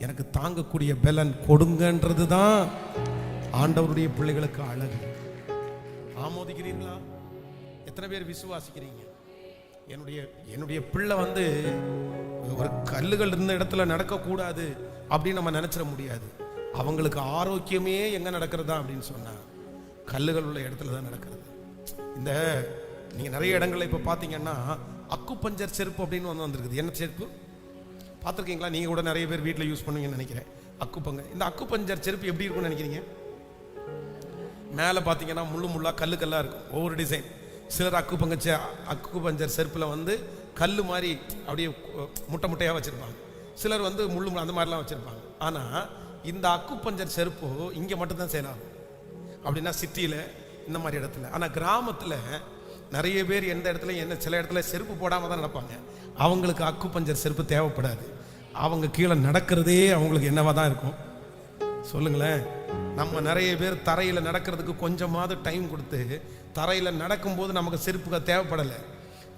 எனக்கு தாங்கக்கூடிய பலன் கொடுங்கன்றது தான் ஆண்டவருடைய பிள்ளைகளுக்கு அழகு. ஆமோதிக்கிறீங்களா? எத்தனை பேர் விசுவாசிக்கிறீங்க? என்னுடைய பிள்ளை ஒரு கல்லுகள் இருந்த இடத்துல நடக்கக்கூடாது அப்படின்னு நம்ம நினைச்சிட முடியாது. அவங்களுக்கு ஆரோக்கியமே எங்க நடக்கிறதா அப்படின்னு சொன்னா கல்லுகள் உள்ள இடத்துல தான் நடக்கிறது. இந்த நீங்க நிறைய இடங்கள்ல இப்ப பாத்தீங்கன்னா அக்குபஞ்சர் செருப்பு அப்படின்னு வந்திருக்குது. என்ன செருப்பு பார்த்துருக்கீங்களா? நீங்கள் கூட நிறைய பேர் வீட்டில் யூஸ் பண்ணுவீங்கன்னு நினைக்கிறேன். இந்த அக்குபஞ்சர் செருப்பு எப்படி இருக்கும்னு நினைக்கிறீங்க? மேலே பார்த்தீங்கன்னா முள்ளாக கல்லுக்கல்லாக இருக்கும், ஒவ்வொரு டிசைன். சிலர் அக்குபஞ்சர் செருப்பில் கல் மாதிரி அப்படியே முட்டை முட்டையாக வச்சுருப்பாங்க. சிலர் முள்ளு அந்த மாதிரிலாம் வச்சுருப்பாங்க. ஆனால் இந்த அக்குபஞ்சர் செருப்பு இங்கே மட்டும்தான் செய்யலாம். அப்படின்னா சிட்டியில் இந்த மாதிரி இடத்துல. ஆனால் கிராமத்தில் நிறைய பேர் எந்த இடத்துல சில இடத்துல செருப்பு போடாமல் தான் நடப்பாங்க. அவங்களுக்கு அக்குபஞ்சர் செருப்பு தேவைப்படாது. அவங்க கீழே நடக்கிறதே அவங்களுக்கு என்னவா தான் இருக்கும் சொல்லுங்களேன். நம்ம நிறைய பேர் தரையில் நடக்கிறதுக்கு கொஞ்சமாவது டைம் கொடுத்து தரையில் நடக்கும்போது நமக்கு செருப்புக தேவைப்படலை.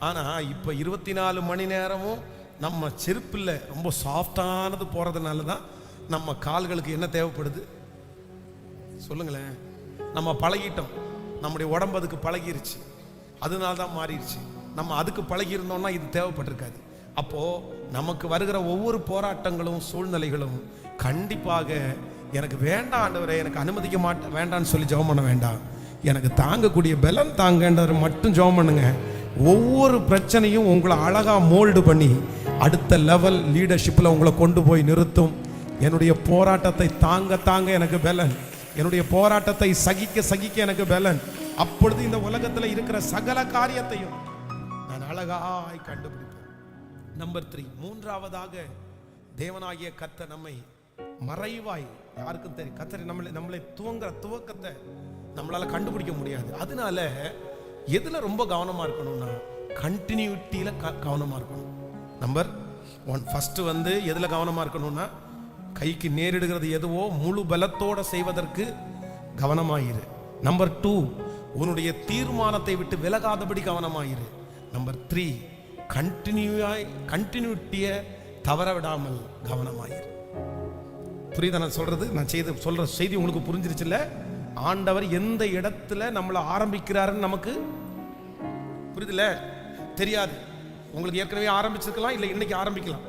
ஆனால் இப்போ 24 மணி நேரமும் நம்ம செருப்பில் ரொம்ப சாஃப்டானது போகிறதுனால தான் நம்ம கால்களுக்கு என்ன தேவைப்படுது சொல்லுங்களேன். நம்ம பழகிட்டோம், நம்முடைய உடம்பு அதுக்கு பழகிருச்சு, அதனால தான் மாறிடுச்சு. நம்ம அதுக்கு பழகி இருந்தோம்னா இது தேவைப்பட்டிருக்காது. அப்போது நமக்கு வருகிற ஒவ்வொரு போராட்டங்களும் சூழ்நிலைகளும் கண்டிப்பாக எனக்கு வேண்டாம் ஆண்டவரே, எனக்கு அனுமதிக்க வேண்டான்னு சொல்லி ஜெபம் பண்ண வேண்டாம். எனக்கு தாங்கக்கூடிய பலன் தாங்கன்றவர் மட்டும் ஜெபம் பண்ணுங்க. ஒவ்வொரு பிரச்சனையும் உங்களை அழகாக மோல்டு பண்ணி அடுத்த லெவல் லீடர்ஷிப்பில் உங்களை கொண்டு போய் நிறுத்தும். என்னுடைய போராட்டத்தை தாங்க எனக்கு பலன், என்னுடைய போராட்டத்தை சகிக்க எனக்கு பலன். அப்பொழுது இந்த உலகத்தில் இருக்கிற சகல காரியத்தையும் நான் அழகாய் கண்டுபிடிப்பேன். நம்பர் 3, மூன்றாவதாக தேவனாகிய கர்த்தர் நம்மை மறைவாய், யாருக்கும் தெரியும், கர்த்தர் நம்மளை துவக்கத்தை நம்மளால கண்டுபிடிக்க முடியாது. அதனால எதுல ரொம்ப கவனமா இருக்கணும்னா கண்டினியூட்டியில கவனமா இருக்கணும். நம்பர் 1 ஃபர்ஸ்ட் எதுல கவனமா இருக்கணும்னா கைக்கு நேரிடுகிறது எதுவோ முழு பலத்தோட செய்வதற்கு கவனமாயிரு. நம்பர் 2, உன்னுடைய தீர்மானத்தை விட்டு விலகாதபடி கவனமாயிரு. நம்பர் 3, கண்டினியூட்டியை தவற விடாமல் கவனமாயிரு. புரியுதா நான் சொல்றது? நான் சொல்ற செய்தி உங்களுக்கு புரிஞ்சிருச்சுல்ல? ஆண்டவர் எந்த இடத்துல நம்மளை ஆரம்பிக்கிறாருன்னு நமக்கு புரியுதுல? தெரியாது. உங்களுக்கு ஏற்கனவே ஆரம்பிச்சிருக்கலாம், இல்லை இன்னைக்கு ஆரம்பிக்கலாம்.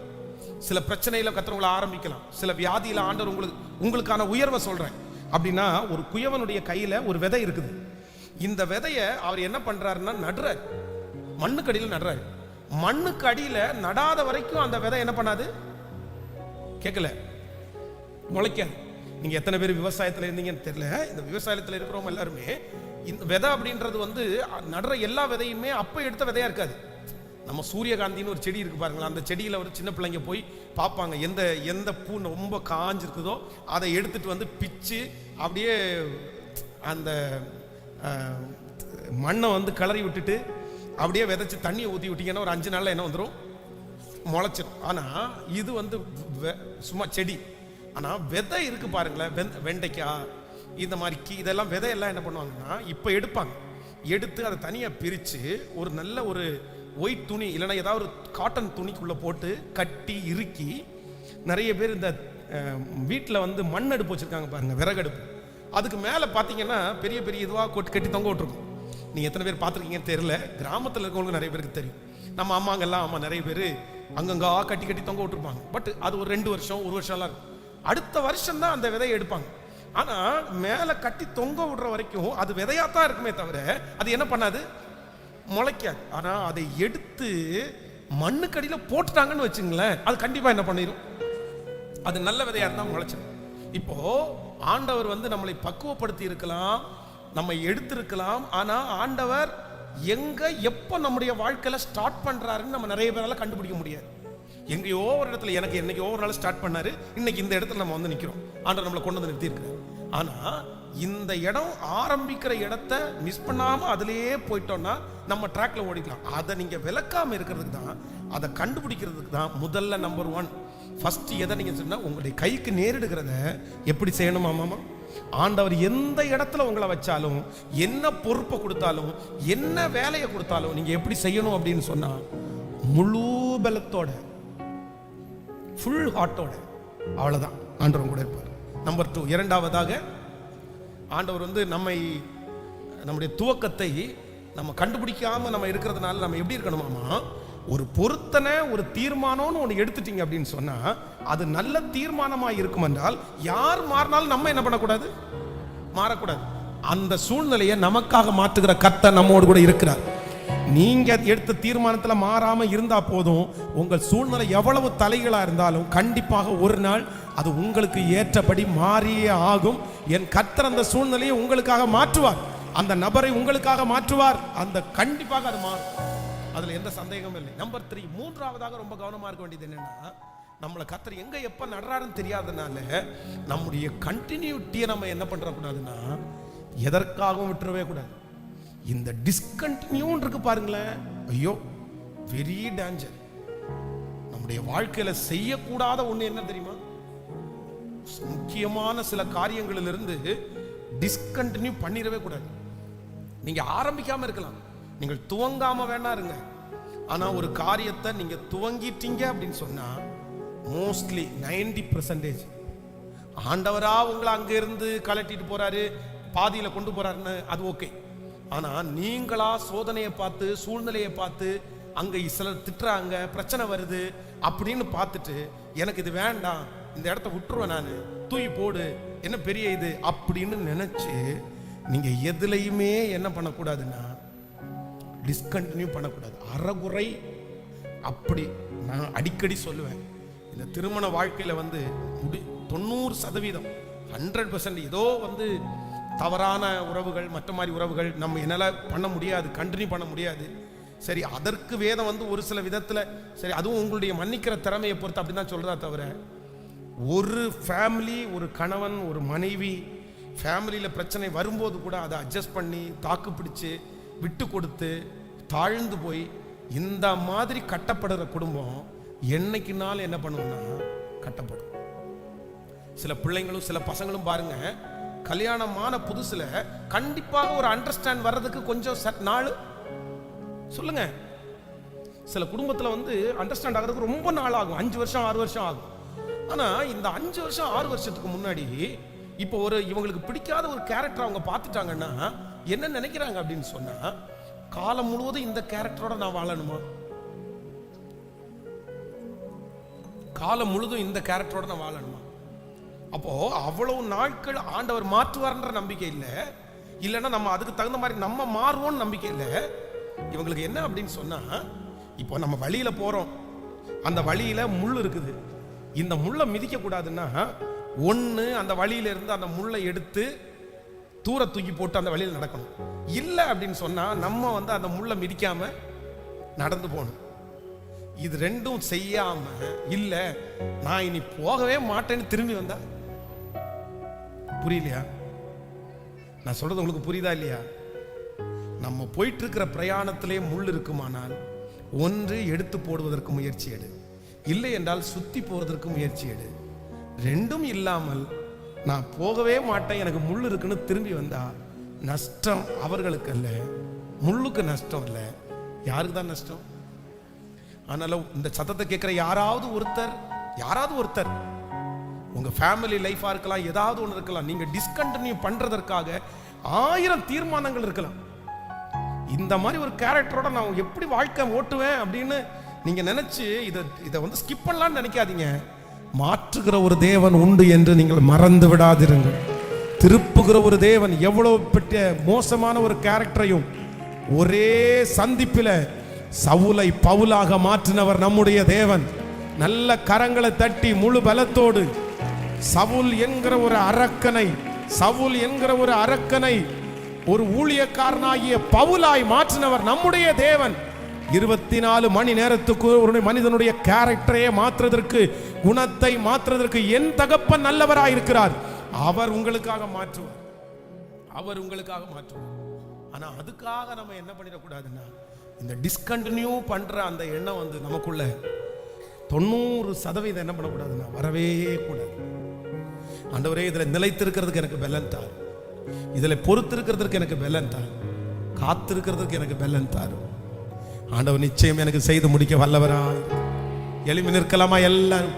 சில பிரச்சனையில கர்த்தர் ஆரம்பிக்கலாம், சில வியாதியில ஆண்டவர் உங்களுக்கான உயர்வை சொல்றேன். அப்படின்னா ஒரு குயவனுடைய கையில ஒரு விதை இருக்குது. இந்த விதைய அவர் என்ன பண்றாருன்னா நடுறாரு, மண்ணுக்கு அடியில் நடுறாரு. மண்ணுக்கு அடியில நடாத வரைக்கும் அந்த விதை என்ன பண்ணாது? கேட்கல, முளைக்காது. நீங்க எத்தனை பேர் விவசாயத்தில் இருந்தீங்கன்னு தெரியல. இந்த விவசாயத்தில் இருக்கிறவங்க எல்லாருமே இந்த விதை அப்படின்றது நடுற எல்லா விதையுமே அப்ப எடுத்த விதையா இருக்காது. நம்ம சூரியகாந்தின்னு ஒரு செடி இருக்கு பாருங்களா, அந்த செடியில ஒரு சின்ன பிள்ளைங்க போய் பார்ப்பாங்க, எந்த பூ ரொம்ப காஞ்சிருக்குதோ அதை எடுத்துட்டு பிச்சு அப்படியே அந்த மண்ணை கிளறி விட்டுட்டு அப்படியே விதைச்சு தண்ணியை ஊற்றி விட்டீங்கன்னா ஒரு 5 நாள்ல என்ன வந்துடும்? முளைச்சிடும். ஆனா இது சும்மா செடி. ஆனா விதை இருக்கு பாருங்களேன், வெண்டைக்காய் இந்த மாதிரி இதெல்லாம் விதையெல்லாம் என்ன பண்ணுவாங்கன்னா இப்ப எடுப்பாங்க, எடுத்து அதை தனியா பிரிச்சு ஒரு நல்ல ஒரு ஒயிட் துணி இல்லைன்னா ஏதாவது ஒரு காட்டன் துணிக்குள்ள போட்டு கட்டி இறுக்கி, நிறைய பேர் இந்த வீட்டில் மண் அடுப்பு வச்சிருக்காங்க பாருங்க, விறகடுப்பு. அதுக்கு மேலே பார்த்தீங்கன்னா பெரிய பெரிய இதுவாக கட்டி தொங்க விட்டுருக்கும். நீங்கள் எத்தனை பேர் பார்த்துருக்கீங்கன்னு தெரியல, கிராமத்தில் இருக்கவங்களுக்கு நிறைய பேருக்கு தெரியும். நம்ம அம்மாங்கெல்லாம் நிறைய பேர் அங்கங்கா கட்டி தொங்க விட்டுருப்பாங்க. பட் அது ஒரு 2 வருஷம் 1 வருஷம்லாம் இருக்கும். அடுத்த வருஷம் தான் அந்த விதையை எடுப்பாங்க. ஆனால் மேலே கட்டி தொங்க விடுற வரைக்கும் அது விதையாத்தான் இருக்குமே தவிர அது என்ன பண்ணாது? முளைக்காது. ஆனால் அதை எடுத்து மண்ணுக்கடியில் போட்டுட்டாங்கன்னு வச்சுங்களேன், அது கண்டிப்பாக என்ன பண்ணிடும்? அது நல்ல விதையா இருந்தால் முளைச்சிடும். இப்போ ஆண்டவர் நம்மளை பக்குவப்படுத்தி இருக்கலாம், நம்ம எடுத்திருக்கலாம். ஆனா ஆண்டவர் எங்க எப்ப நம்முடைய வாழ்க்கையில ஸ்டார்ட் பண்றாருன்னு நம்ம நிறைய பேரால கண்டுபிடிக்க முடியாது. எங்கேயோ ஒரு இடத்துல என்னைக்கோ ஒரு நாள் ஸ்டார்ட் பண்ணாரு, இன்னைக்கு இந்த இடத்துல நம்ம நிக்கிறோம். ஆண்டவர் நம்மளை கொண்டு நிறுத்தி இருக்கிறார். ஆனா இந்த இடம் ஆரம்பிக்கிற இடத்த மிஸ் பண்ணாம அதிலேயே போயிட்டோம்னா நம்ம ட்ராக்ல ஓடிக்கலாம். அதை நீங்க விளக்காம இருக்கிறதுக்கு தான், அதை கண்டுபிடிக்கிறதுக்கு தான் முதல்ல நம்பர் 1 ஃபர்ஸ்ட் எதை நீங்க சொன்னா, உங்களுடைய கைக்கு நேரிடுகிறத எப்படி செய்யணுமா மாமா? ஆண்டவர் எந்த இடத்துல உங்களை வச்சாலும், என்ன பொறுப்பை கொடுத்தாலும், என்ன வேலையை கொடுத்தாலும் நீங்க எப்படி செய்யணும் அப்படின்னு சொன்னா, முழு பலத்தோட, ஃபுல் ஹார்ட்டோட, அவ்வளவுதான் ஆண்டவர் கூட இருப்பார். நம்பர் 2, இரண்டாவதாக ஆண்டவர் நம்முடைய துவக்கத்தை நம்ம கண்டுபிடிக்காம நம்ம இருக்கிறதுனால நம்ம எப்படி இருக்கணுமாமா? ஒரு பொருத்தனை, ஒரு தீர்மானம்னு ஒன்று எடுத்துட்டீங்க அப்படின்னு சொன்னா அது நல்ல தீர்மானமா இருக்கும் என்றால் யார் மாறினாலும் நம்ம என்ன பண்ணக்கூடாது? மாறக்கூடாது. அந்த சூழ்நிலையை நமக்காக மாற்றுகிற கர்த்தர் நம்மோடு கூட இருக்கிறார். நீங்க எடுத்த தீர்மானத்துல மாறாம இருந்தா போதும். உங்கள் சூழ்நிலை எவ்வளவு தலைகளா இருந்தாலும் கண்டிப்பாக ஒரு நாள் அது உங்களுக்கு ஏற்றபடி மாறியே ஆகும். என் கர்த்தர் அந்த சூழ்நிலையை உங்களுக்காக மாற்றுவார், அந்த நபரை உங்களுக்காக மாற்றுவார். அந்த கண்டிப்பாக அது மாறும், அதுல எந்த சந்தேகமும் இல்லை. நம்பர் 3, மூன்றாவதாக ரொம்ப கவனமா இருக்க வேண்டியது என்னன்னா, நம்மளை கர்த்தர் எங்க எப்ப நடுறாருன்னு தெரியாதனால நம்முடைய கண்டினியூட்டியை நம்ம என்ன பண்ற கூடாதுன்னா, எதற்காகவும் விட்டுறவே கூடாது. இந்த டிஸ்கண்டினியூன்னு இருக்கு பாருங்களேன், ஐயோ வெரி டேஞ்சர். நம்முடைய வாழ்க்கையில செய்யக்கூடாத ஒண்ணு என்ன தெரியுமா? முக்கியமான சில காரியங்களிலிருந்து டிஸ்கண்டினியூ பண்ணிடவே கூடாது. நீங்க ஆரம்பிக்காம இருக்கலாம், நீங்கள் துவங்காம வேணா இருங்க. ஆனா ஒரு காரியத்தை நீங்க துவங்கிட்டீங்க அப்படின்னு சொன்னா மோஸ்ட்லி 90% ஆண்டவரா உங்களை அங்க இருந்து கலட்டிட்டு போறாரு, பாதியில கொண்டு போறாருன்னு அது ஓகே. ஆனா நீங்களா சோதனையை பார்த்து, சூழ்நிலையை பார்த்து, அங்க சிலர் திட்டுறாங்க, பிரச்சனை வருது அப்படின்னு பார்த்துட்டு எனக்கு இது வேண்டாம், இந்த இடத்த விட்டுருவேன், நான் தூக்கி போடு, என்ன பெரிய இது அப்படின்னு நினைச்சு நீங்க எதுலையுமே என்ன பண்ணக்கூடாதுன்னா டிஸ்கண்டினியூ பண்ணக்கூடாது. அறகுறை. அப்படி நான் அடிக்கடி சொல்லுவேன், இந்த திருமண வாழ்க்கையில 90% 100% ஏதோ தவறான உறவுகள், மற்ற மாதிரி உறவுகள் நம்ம என்னால் பண்ண முடியாது, கண்டினியூ பண்ண முடியாது. சரி, அதற்கு வேதம் ஒரு சில விதத்தில் சரி, அதுவும் உங்களுடைய மன்னிக்கிற திறமையை பொறுத்து அப்படி தான் சொல்றதா தவிர, ஒரு ஃபேமிலி, ஒரு கணவன் ஒரு மனைவி ஃபேமிலியில் பிரச்சனை வரும்போது கூட அதை அட்ஜஸ்ட் பண்ணி தாக்கு பிடிச்சு விட்டு கொடுத்து தாழ்ந்து போய் இந்த மாதிரி கட்டப்படுற குடும்பம் என்னைக்குனாலும் என்ன பண்ணுவோம்னா கட்டப்படும். சில பிள்ளைங்களும் சில பசங்களும் பாருங்க, கல்யாணமான புதுசுல கண்டிப்பாக ஒரு அண்டர்ஸ்டாண்ட் வர்றதுக்கு கொஞ்சம் நாள் சொல்லுங்க. சில குடும்பத்தில் வந்து அண்டர்ஸ்டாண்ட் ஆகிறதுக்கு ரொம்ப நாள் ஆகும், 5 வருஷம் 6 வருஷம் ஆகும். ஆனா இந்த 5 வருஷம் 6 வருஷத்துக்கு முன்னாடி இப்போ ஒரு இவங்களுக்கு பிடிக்காத ஒரு கேரக்டர் அவங்க பார்த்துட்டாங்கன்னா என்ன நினைக்கிறாங்க அப்படின்னு சொன்னா, காலம் முழுவதும் இந்த கேரக்டரோட நான் வாழணுமா, காலம் முழுதும் இந்த கேரக்டரோட நான் வாழணுமா? அப்போ அவ்வளவு நாட்கள் ஆண்டவர் மாற்றுவார்ன்ற நம்பிக்கை இல்லை, இல்லைன்னா நம்ம அதுக்கு தகுந்த மாதிரி நம்ம மாறுவோம்னு நம்பிக்கை இல்லை. இவங்களுக்கு என்ன அப்படின்னு சொன்னா, இப்போ நம்ம வழியில போறோம், அந்த வழியில முள் இருக்குது, இந்த முள்ளை மிதிக்க கூடாதுன்னா ஒண்ணு அந்த வழியில இருந்து அந்த முள்ளை எடுத்து தூர தூக்கி போட்டு அந்த வழியில் நடக்கணும். இல்லை அப்படின்னு சொன்னா நம்ம வந்து அந்த முள்ளை மிதிக்காம நடந்து போகணும். இது ரெண்டும் செய்யாம இல்ல நான் இனி போகவே மாட்டேன்னு திரும்பி வந்தா, புரியலையா? நான் சொல்றது உங்களுக்கு புரியுதா இல்லையா? நம்ம போயிட்டு இருக்கிற பிரயாணத்திலே முள் இருக்குமானால் ஒன்று எடுத்து போடுவதற்கு முயற்சி எடு, இல்லை என்றால் சுத்தி போறதற்கு முயற்சி எடு. ரெண்டும் இல்லாமல் நான் போகவே மாட்டேன் எனக்கு முள் இருக்குன்னு திரும்பி வந்தா நஷ்டம் அவர்களுக்கு அல்ல, முள்ளுக்கு நஷ்டம் இல்லை, யாருக்கு தான் நஷ்டம்? அதனால இந்த சத்தத்தை கேட்கிற யாராவது ஒருத்தர் உங்க ஃபேமிலி லைஃபா இருக்கலாம், ஏதாவது ஒன்று இருக்கலாம், நீங்க டிஸ்கண்டினியூ பண்றதற்காக 1000 தீர்மானங்கள் இருக்கலாம். இந்த மாதிரி ஒரு கேரக்டரோட நான் எப்படி வாழ்க்கை ஓட்டுவேன் அப்படின்னு நீங்க நினைச்சு இதை வந்து ஸ்கிப் பண்ணலாம்னு நினைக்காதீங்க. மாற்றுகிற ஒரு தேவன் உண்டு என்று நீங்கள் மறந்து விடாதிருங்கள். திருப்புகிற ஒரு தேவன், எவ்வளவு பெரிய மோசமான ஒரு கேரக்டரையும் ஒரே சந்திப்பில் சவுலை பவுலாக மாற்றினவர் நம்முடைய தேவன். நல்ல கரங்களை தட்டி முழு பலத்தோடு சவுல் என்கிற ஒரு அரக்கனை ஒரு ஊழியக்காரனாகிய பவுலாய் மாற்றினவர் நம்முடைய தேவன். 24 மணி நேரத்துக்கு ஒரு மனிதனுடைய கேரக்டரையே மாற்றுவதற்கு, குணத்தை மாற்றுவதற்கு என் தகப்பன் நல்லவராயிருக்கிறார். அவர் உங்களுக்காக மாற்றுவார். ஆனா அதுக்காக நம்ம என்ன பண்ணிடக்கூடாதுன்னா, இந்த டிஸ்கண்டினியூ பண்ற அந்த எண்ணம் வந்து நமக்குள்ள 90% என்ன பண்ணக்கூடாதுன்னா வரவே கூடாது. ஆண்டவரே, இதுல நிலைத்திருக்கிறதுக்கு எனக்கு பலன் தார், இதுல பொறுத்திருக்கிறதுக்கு எனக்கு பலன் தார், காத்திருக்கிறதுக்கு எனக்கு பலன் தார். ஆண்டவர் நிச்சயம் எனக்கு செய்து முடிக்க வல்லவராய். எளிமை நிற்கலாமா? எல்லாரும்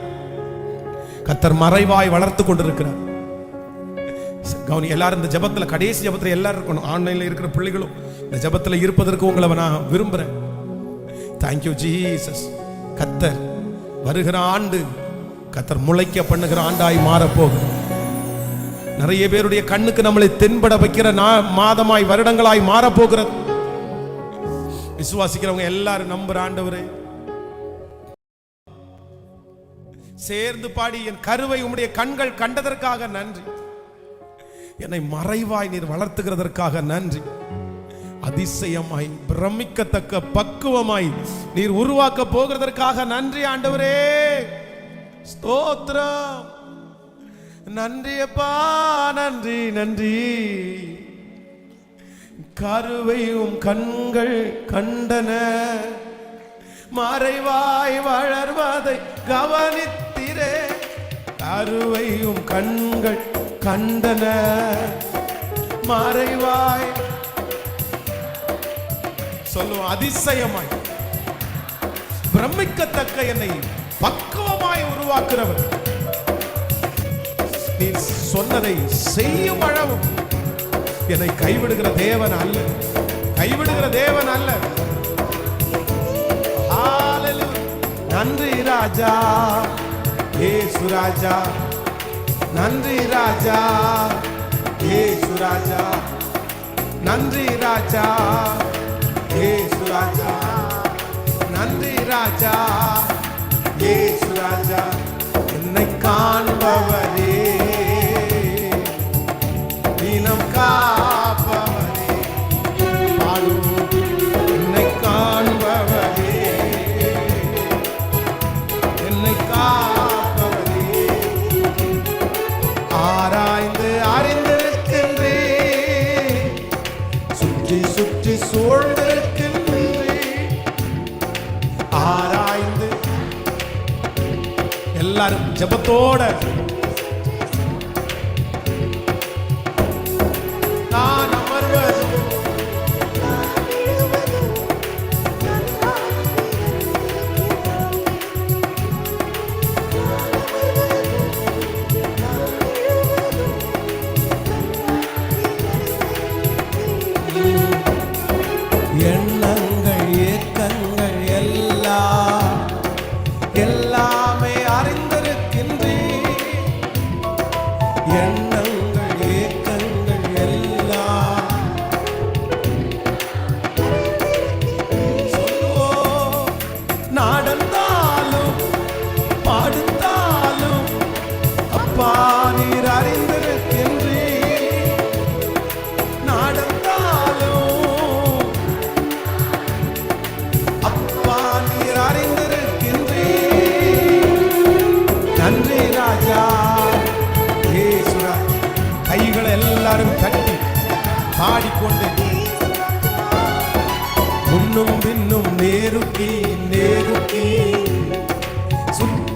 கர்த்தர் மறைவாய் வளர்த்து கொண்டிருக்கிறார். கவனி, எல்லாரும் இந்த ஜபத்துல, கடைசி ஜபத்துல எல்லாரும் இருக்கணும். ஆன்லைன்ல இருக்கிற பிள்ளைகளும் இந்த ஜபத்துல இருப்பதற்கு உங்களை நான் விரும்புறேன். Thank you Jesus. கர்த்தர் வருகிற ஆண்டு கர்த்தர் முளைக்க பண்ணுகிற ஆண்டாய் மாறப்போகுது. நிறைய பேருடைய கண்ணுக்கு நம்மளை தென்பட வைக்கிற மாதமாய், வருடங்களாய் மாறப்போகிறது. விசுவாசிக்கிறவங்க எல்லாரும் நம்புற ஆண்டவரே, சேர்ந்து பாடி, என் கருவை உம்முடைய கண்கள் கண்டதற்காக நன்றி, என்னை மறைவாய் நீர் வளர்த்துகிறதற்காக நன்றி, அதிசயமாய் பிரமிக்கத்தக்க பக்குவமாய் நீர் உருவாக்க போகிறதற்காக நன்றி ஆண்டவரே. ஸ்தோத்திரம். நன்றி அப்பா, நன்றி நன்றி. கருவையும் கண்கள் கண்டன, மறைவாய் வளர்வதை கவனித்திரே. கருவையும் கண்கள் கண்டன, மறைவாய் சொல்லுவோம், அதிசயமாய் பிரமிக்கத்தக்க என்னை பக்குவமாய் உருவாக்குறவர், நீ சொன்னதை செய்யும் அளவும் என்னை கைவிடுகிற தேவன் அல்ல, கைவிடுகிற தேவன் அல்ல. நன்றி ராஜா, ஏசு ராஜா, நன்றி ராஜா, ஏசு ராஜா, நன்றி ராஜா, ஏசு ராஜா, நன்றி ராஜா, ஏசு ராஜா. என்னை காண்பவரே, தினம் காப்பவரே, என்னை காண்பவரே, என்னை காப்பவரே, ஆராய்ந்து அறிந்திருக்கின்றே, சுற்றி சுற்றி சூழ்ந்திருக்கின்றே, ஆராய்ந்து. எல்லாரும் ஜபத்தோட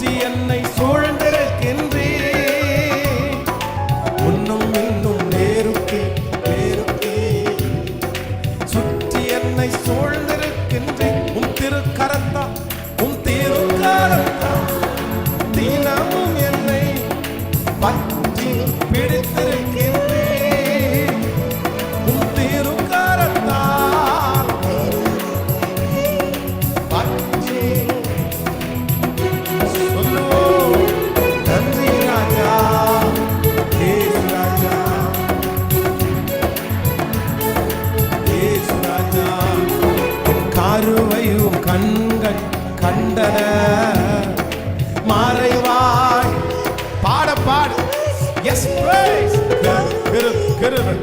சுற்றி என்னை சூழ்ந்திருக்கின்றே, உன்னும் இன்னும் நேருக்கு நேருக்கே சுற்றி என்னை சூழ்ந்திருக்கின்றே. உன் திருக்கரத்தா உன் திருக்கரத்தா தினமும் என்னை பற்றி பிடித்திருக்கின்றே. உன் திருக்கரத்தா பற்றி சொல்லுவோம். நன்றி ராஜா, ஏசு ராஜா, ஏசு ராஜா. என் கருவையும் கண்கள் கண்டன, மறைவாய் பாட பாடு. எஸ் பிரைஸ்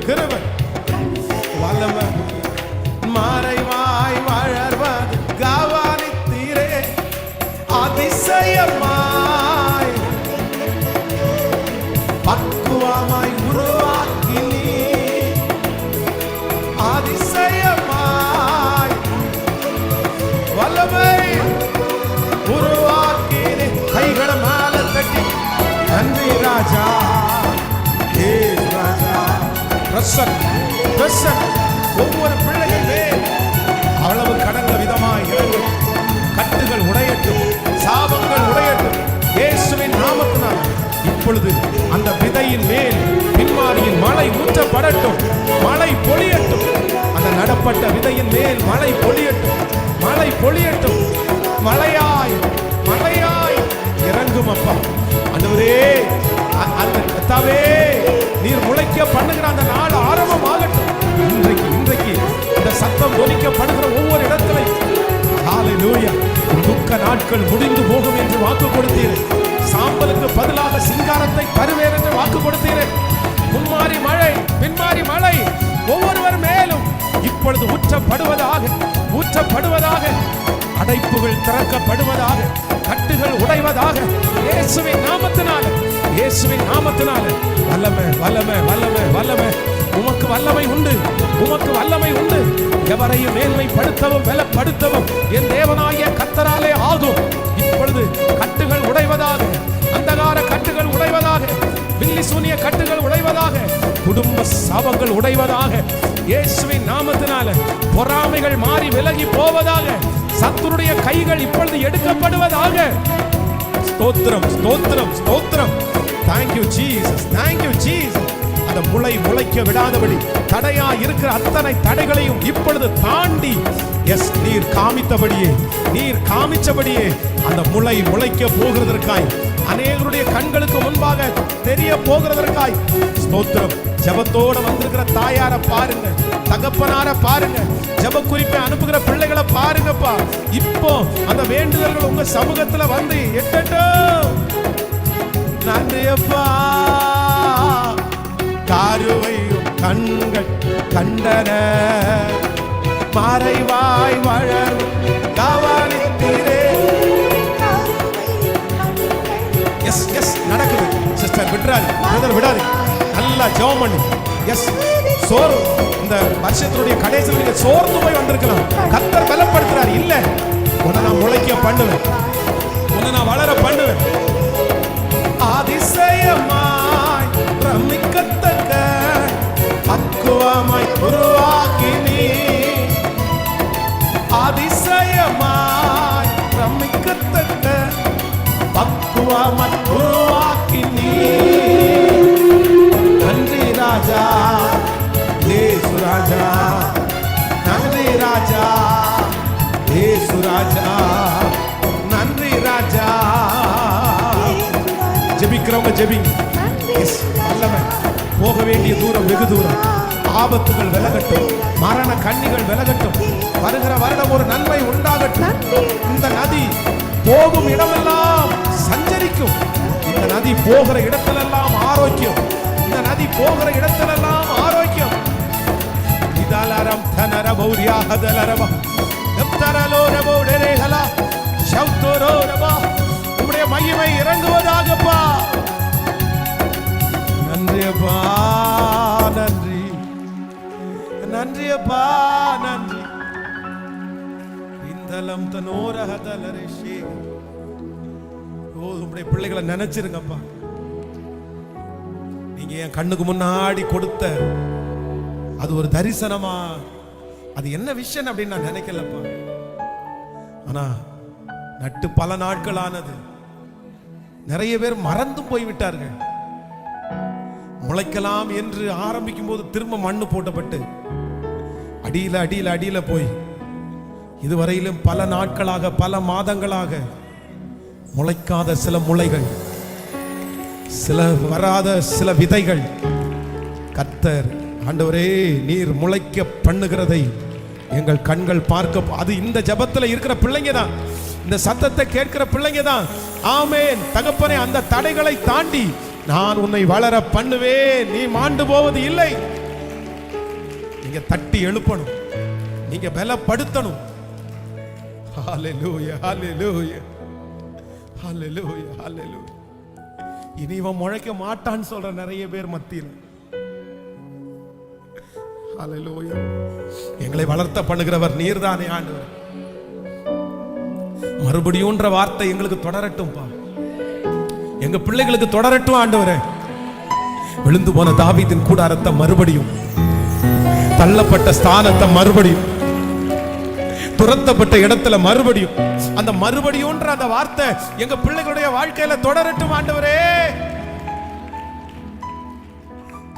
கிருபை வல்லமை மறைவாய் வளர்வது கவனித்தீரே. அதிசயமாய் பக்குவமாய் உருவாக்கினீ, அதிசயமாய் வல்லமை உருவாக்கினீ. கைகளை மேல தட்டி நன்றி ராஜா, ஏசு ராஜா. ஒவ்வொரு பிள்ளைகள் மேல் அவ்வளவு கடந்த விதமாய் இறங்கும். கட்டுகள் உடையட்டும், சாபங்கள் உடையட்டும் இயேசுவின் நாமத்தினால். இப்பொழுது அந்த விதையின் மேல் பின்மாரியின் மழை ஊற்றப்படட்டும், மழை பொழியட்டும். அந்த நடப்பட்ட விதையின் மேல் மழை பொழியட்டும், மழை பொழியட்டும். மழையாய் மழையாய் இறங்கும் அப்பா. ஆண்டவரே, அந்த கர்த்தாவே, நீர் முளைக்க பண்ணுகிற அந்த நாள் ஆரம்பமாகட்டும். இன்றைக்கு இந்த சத்தம் ஒலிக்கப்படுகிற ஒவ்வொரு இடத்திலும் ஹல்லேலூயா. துக்க நாட்கள் முடிந்து போகும் என்று வாக்கு கொடுத்தீர். சாம்பலுக்கு பதிலாக சிங்காரத்தை தருவேன் என்று வாக்கு கொடுத்தீர். முன்மாறி மழை பின்மாறி மழை ஒவ்வொருவர் மேலும் இப்பொழுது ஊற்றப்படுவதாக, அடைப்புகள் திறக்கப்படுவதாக, கட்டுகள் உடைவதாக, இயேசுவின் நாமத்தினால, இயேசுவின் நாமத்தினால. வல்லமை வல்லமை வல்லமை வல்லமை. உமக்கு வல்லமை உண்டு, உமக்கு வல்லமை உண்டு. எவரையும் மேன்மைப்படுத்தவும் பலப்படுத்தவும் என் தேவனாகிய கர்த்தராலே ஆகும். இப்பொழுது கட்டுகள் உடைவதாக, அந்தகார கட்டுகள் உடைவதாக, பில்லி சூனிய கட்டுகள் உடைவதாக, குடும்ப சாபங்கள் உடைவதாக இயேசுவின் நாமத்தினால. பொறாமைகள் மாறி விலகி போவதாக, சத்துருடைய கைகள் இப்பொழுது எடுக்கப்படுவதாக. ஸ்தோத்திரம் ஸ்தோத்திரம் ஸ்தோத்திரம். Thank you Jesus, thank you Jesus. அந்த முளைக்க விடாதபடி தடையா இருக்கிற அத்தனை தடைகளையும் இப்பொழுது தாண்டி, எஸ், நீர் காமிச்சபடியே அந்த முளைக்க போகிறதற்காய், அநேகருடைய கண்களுக்கு முன்பாக தெரிய போகிறதற்காய் ஸ்தோத்திரம். ஜெபத்தோட வந்திருக்கிற தாயார பாருங்க, தகப்பனார பாருங்க, ஜெப குறிப்பை அனுப்புகிற பிள்ளைகளை பாருங்கப்பா. இப்போ அந்த வேண்டுதல்கள் உங்க சமூகத்துல வந்து எட்டட்டும். நன்றியப்பா. காருவையும் கண்கள் கண்டன, மறைவாய் வளரும் கவனித்தீரே. எஸ் எஸ் நடக்குது சிஸ்டர், விடாது. நல்லா ஜெபம் பண்ணு. எஸ், சோறு இந்த வருஷத்தினுடைய கடைசியில் நீங்க சோர்ந்து போய் வந்திருக்கலாம். கர்த்தர் பலப்படுத்துறார். இல்ல, உன்னை நான் முளைக்க பண்ணுவேன், உன்னை நான் வளர பண்ணுவேன். அதிசயமாய் பிரமிக்கத்தக்க பக்குவமாய் உருவாக்கினீ, அதிசயமாய் பிரமிக்கத்தக்க பக்குவமாய் உருவாக்கினீ. நன்றி ராஜா, ஏசு ராஜா. நன்றி ராஜா, ஏசு ராஜா. நன்றி ராஜா. ஜெபிக்கிறவங்க ஜெபிங்க. போக வேண்டிய தூரம் வெகு தூரம். ஆபத்துகள் விலகட்டும், மரண கண்ணிகள் விலகட்டும். வருகிற வருடம் ஒரு நன்மை உண்டாகட்டும். இந்த நதி போகும் இடமெல்லாம் சஞ்சரிக்கும். இந்த நதி போகிற இடத்திலெல்லாம் ஆரோக்கியம். இந்த நதி போகிற இடத்திலெல்லாம் ஆரோக்கியம். இதலரம் தனர பௌரியாஹதலரவ எப்தரலோரபோடரேஹலா ஷௌதோரோரபா. உம்முடைய மகிமை இறங்குவதாகப்பா. நன்றியப்பா, நன்றி நன்றியப்பா, நன்றி. இந்தலம் தனோரஹதலரேஷே. ஓ உங்களுடைய பிள்ளைகளை நினைச்சிருங்கப்பா. நீங்க என் கண்ணுக்கு முன்னாடி கொடுத்த அது ஒரு தரிசனமா, அது என்ன விஷயம் அப்படின்னு நான் நினைக்கலப்பா. ஆனா நட்டு பல நாட்கள் ஆனது. நிறைய பேர் மறந்தும் போய்விட்டார்கள். முளைக்கலாம் என்று ஆரம்பிக்கும் போது திரும்ப மண்ணு போட்டப்பட்டு அடியில அடியில அடியில போய் இதுவரையிலும் பல நாட்களாக பல மாதங்களாக முளைக்காத சில முளைகள், சில வராத சில விதைகள் கர்த்தர் ஆண்டவரே நீர் முளைக்க பண்ணுகிறதை எங்கள் கண்கள் பார்க்க, அது இந்த ஜபத்துல இருக்கிற பிள்ளைங்க தான், இந்த சத்தத்தை கேட்கிற பிள்ளைங்க தான். ஆமென் தகப்பனே, அந்த தடைகளை தாண்டி நான் உன்னை வளர பண்ணுவேன், நீ மாண்டு போவது இல்லை. நீங்க தட்டி எழுப்பணும், நீங்க பலப்படுத்தணும். ஹல்லேலூயா ஹல்லேலூயா ஹல்லேலூயா ஹல்லேலூயா. இனி இவன் முளைக்க மாட்டான்னு சொல்ற நிறைய பேர் மத்தியில் ஹல்லேலூயா. எங்களை வளர்த்த பண்ணுகிறவர் நீர்தானே ஆண்டவர். மறுபடியும்ன்ற வார்த்தை எங்களுக்கு தொடரட்டும்பா, எங்க பிள்ளைகளுக்கு தொடரட்டும் ஆண்டவரே. விழுந்து போன தாவீதின் கூடாரத்தை மறுபடியும், தள்ளப்பட்ட ஸ்தானத்தை மறுபடியும், துரத்தப்பட்ட இடத்துல மறுபடியும், அந்த மறுபடியும்ன்ற அந்த வார்த்தை எங்க பிள்ளைகளுடைய வாழ்க்கையில தொடரட்டும் ஆண்டவரே.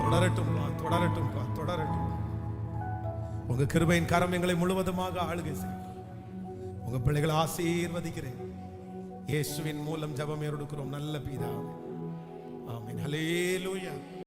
தொடரட்டும் தொடரட்டும் தொடரட்டும். உங்க கிருபையின் கரம் எங்களை முழுவதுமாக ஆளுகை செய்யும். உங்க பிள்ளைகளை ஆசீர்வதிக்கிறேன். இயேசுவின் மூலம் ஜெபம் எடுக்கிறோம் நல்ல பிதாவே. ஆமென். ஹல்லேலூயா.